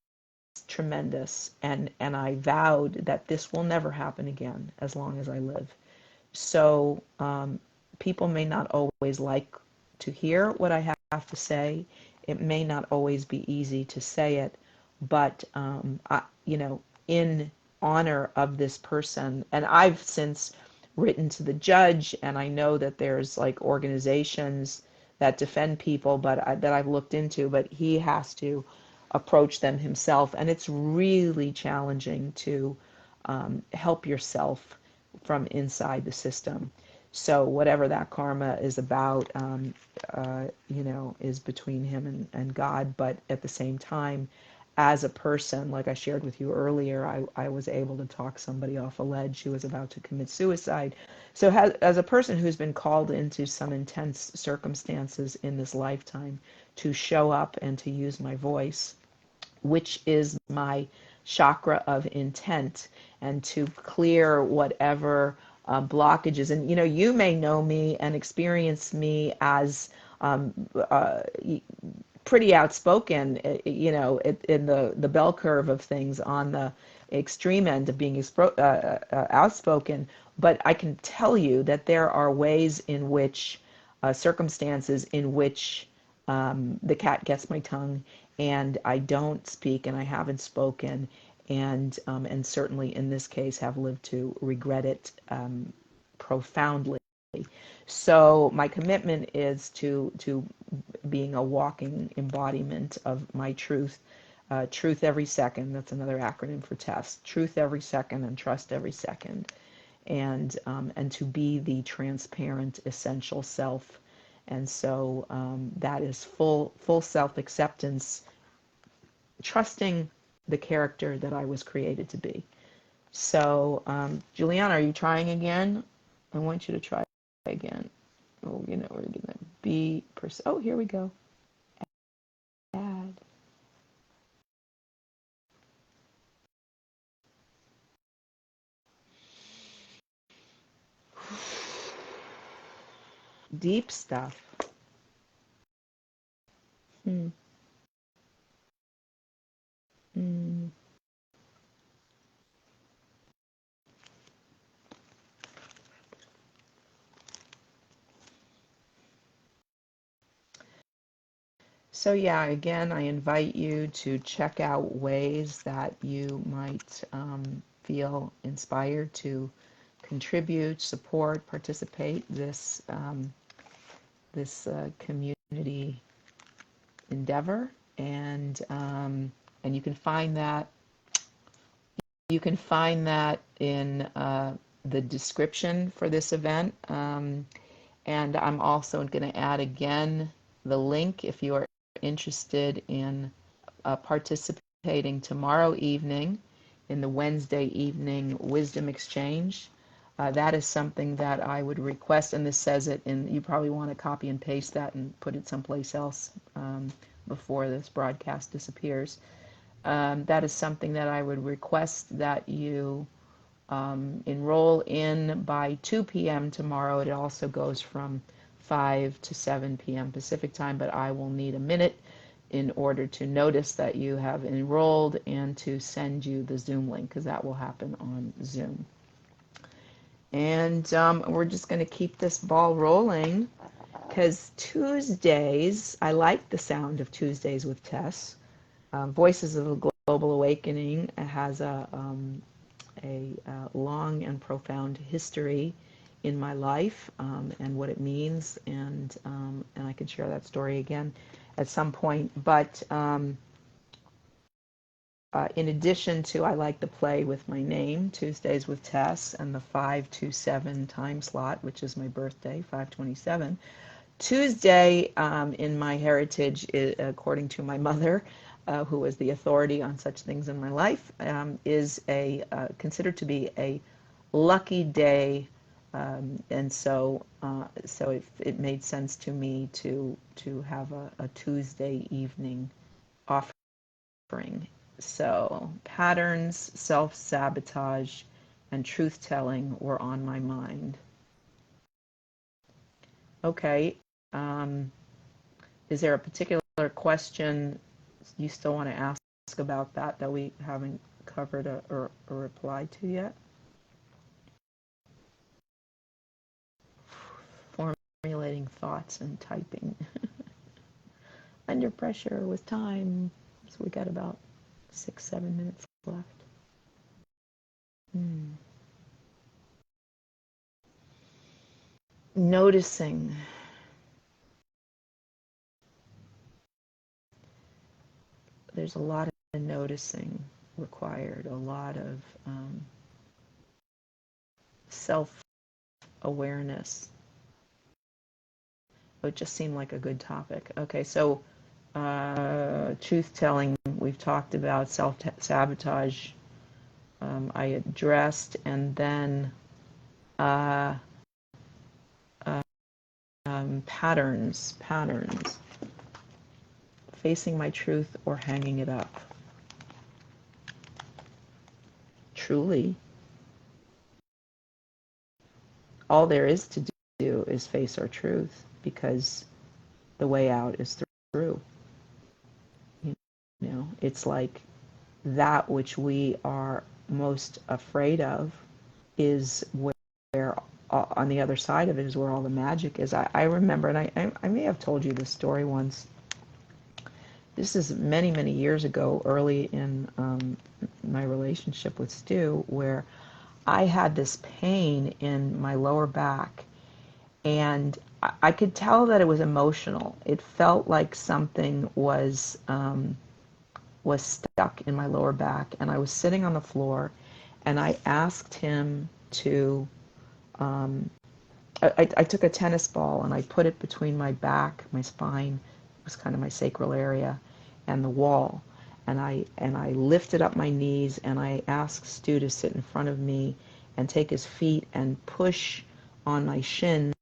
tremendous. And I vowed that this will never happen again as long as I live. So people may not always like to hear what I have to say. It may not always be easy to say it, but in honor of this person, and I've since written to the judge, and I know that there's like organizations that defend people, but that I've looked into, but he has to approach them himself, and it's really challenging to help yourself from inside the system. So whatever that karma is about, is between him and God. But at the same time, as a person, like I shared with you earlier, I was able to talk somebody off a ledge who was about to commit suicide. So as a person who's been called into some intense circumstances in this lifetime to show up and to use my voice, which is my chakra of intent, and to clear whatever blockages. And you may know me and experience me as pretty outspoken, in the bell curve of things, on the extreme end of being outspoken. But I can tell you that there are ways in which, circumstances in which the cat gets my tongue, and I don't speak, and I haven't spoken, and certainly in this case have lived to regret it profoundly. So my commitment is to being a walking embodiment of my truth, Truth every second, that's another acronym for TES. Truth every second and trust every second. And to be the transparent, essential self. And so that is full self-acceptance, trusting the character that I was created to be. So, Juliana, are you trying again? I want you to try again. Oh, we're going to be, oh, here we go. Add. Deep stuff. Hmm. Hmm. So yeah, again, I invite you to check out ways that you might feel inspired to contribute, support, participate this community endeavor, and you can find that in the description for this event. And I'm also going to add again the link if you are interested in participating tomorrow evening in the Wednesday evening wisdom exchange. That is something that I would request, and this says it, and you probably want to copy and paste that and put it someplace else before this broadcast disappears. That is something that I would request that you enroll in by 2 p.m. tomorrow. It also goes from 5 to 7 p.m. Pacific time, but I will need a minute in order to notice that you have enrolled and to send you the Zoom link, because that will happen on Zoom. And we're just going to keep this ball rolling, because Tuesdays, I like the sound of Tuesdays with Tess. Voices of the Global Awakening has a long and profound history in my life, and what it means, and I can share that story again at some point. But in addition to, I like to play with my name, Tuesdays with Tess, and the 527 time slot, which is my birthday, 527. Tuesday, in my heritage, according to my mother, who was the authority on such things in my life, is considered to be a lucky day, and so it made sense to me to have a Tuesday evening offering. So patterns, self-sabotage, and truth-telling were on my mind. Okay. Is there a particular question you still want to ask about that we haven't covered or replied to yet? Formulating thoughts and typing under pressure with time. So we got about 6-7 minutes left. Noticing. There's a lot of noticing required, a lot of self-awareness. It just seemed like a good topic. Okay, so truth-telling, we've talked about. Self-sabotage, I addressed, and then patterns, facing my truth or hanging it up. Truly, all there is to do is face our truth, because the way out is through. You know, it's like that which we are most afraid of is where on the other side of it is where all the magic is. I remember, and I may have told you this story once. This is many, many years ago, early in my relationship with Stu, where I had this pain in my lower back, and I could tell that it was emotional. It felt like something was was stuck in my lower back, and I was sitting on the floor, and I asked him to. I took a tennis ball and I put it between my back, my spine, it was kind of my sacral area, and the wall. And I lifted up my knees and I asked Stu to sit in front of me and take his feet and push on my shins.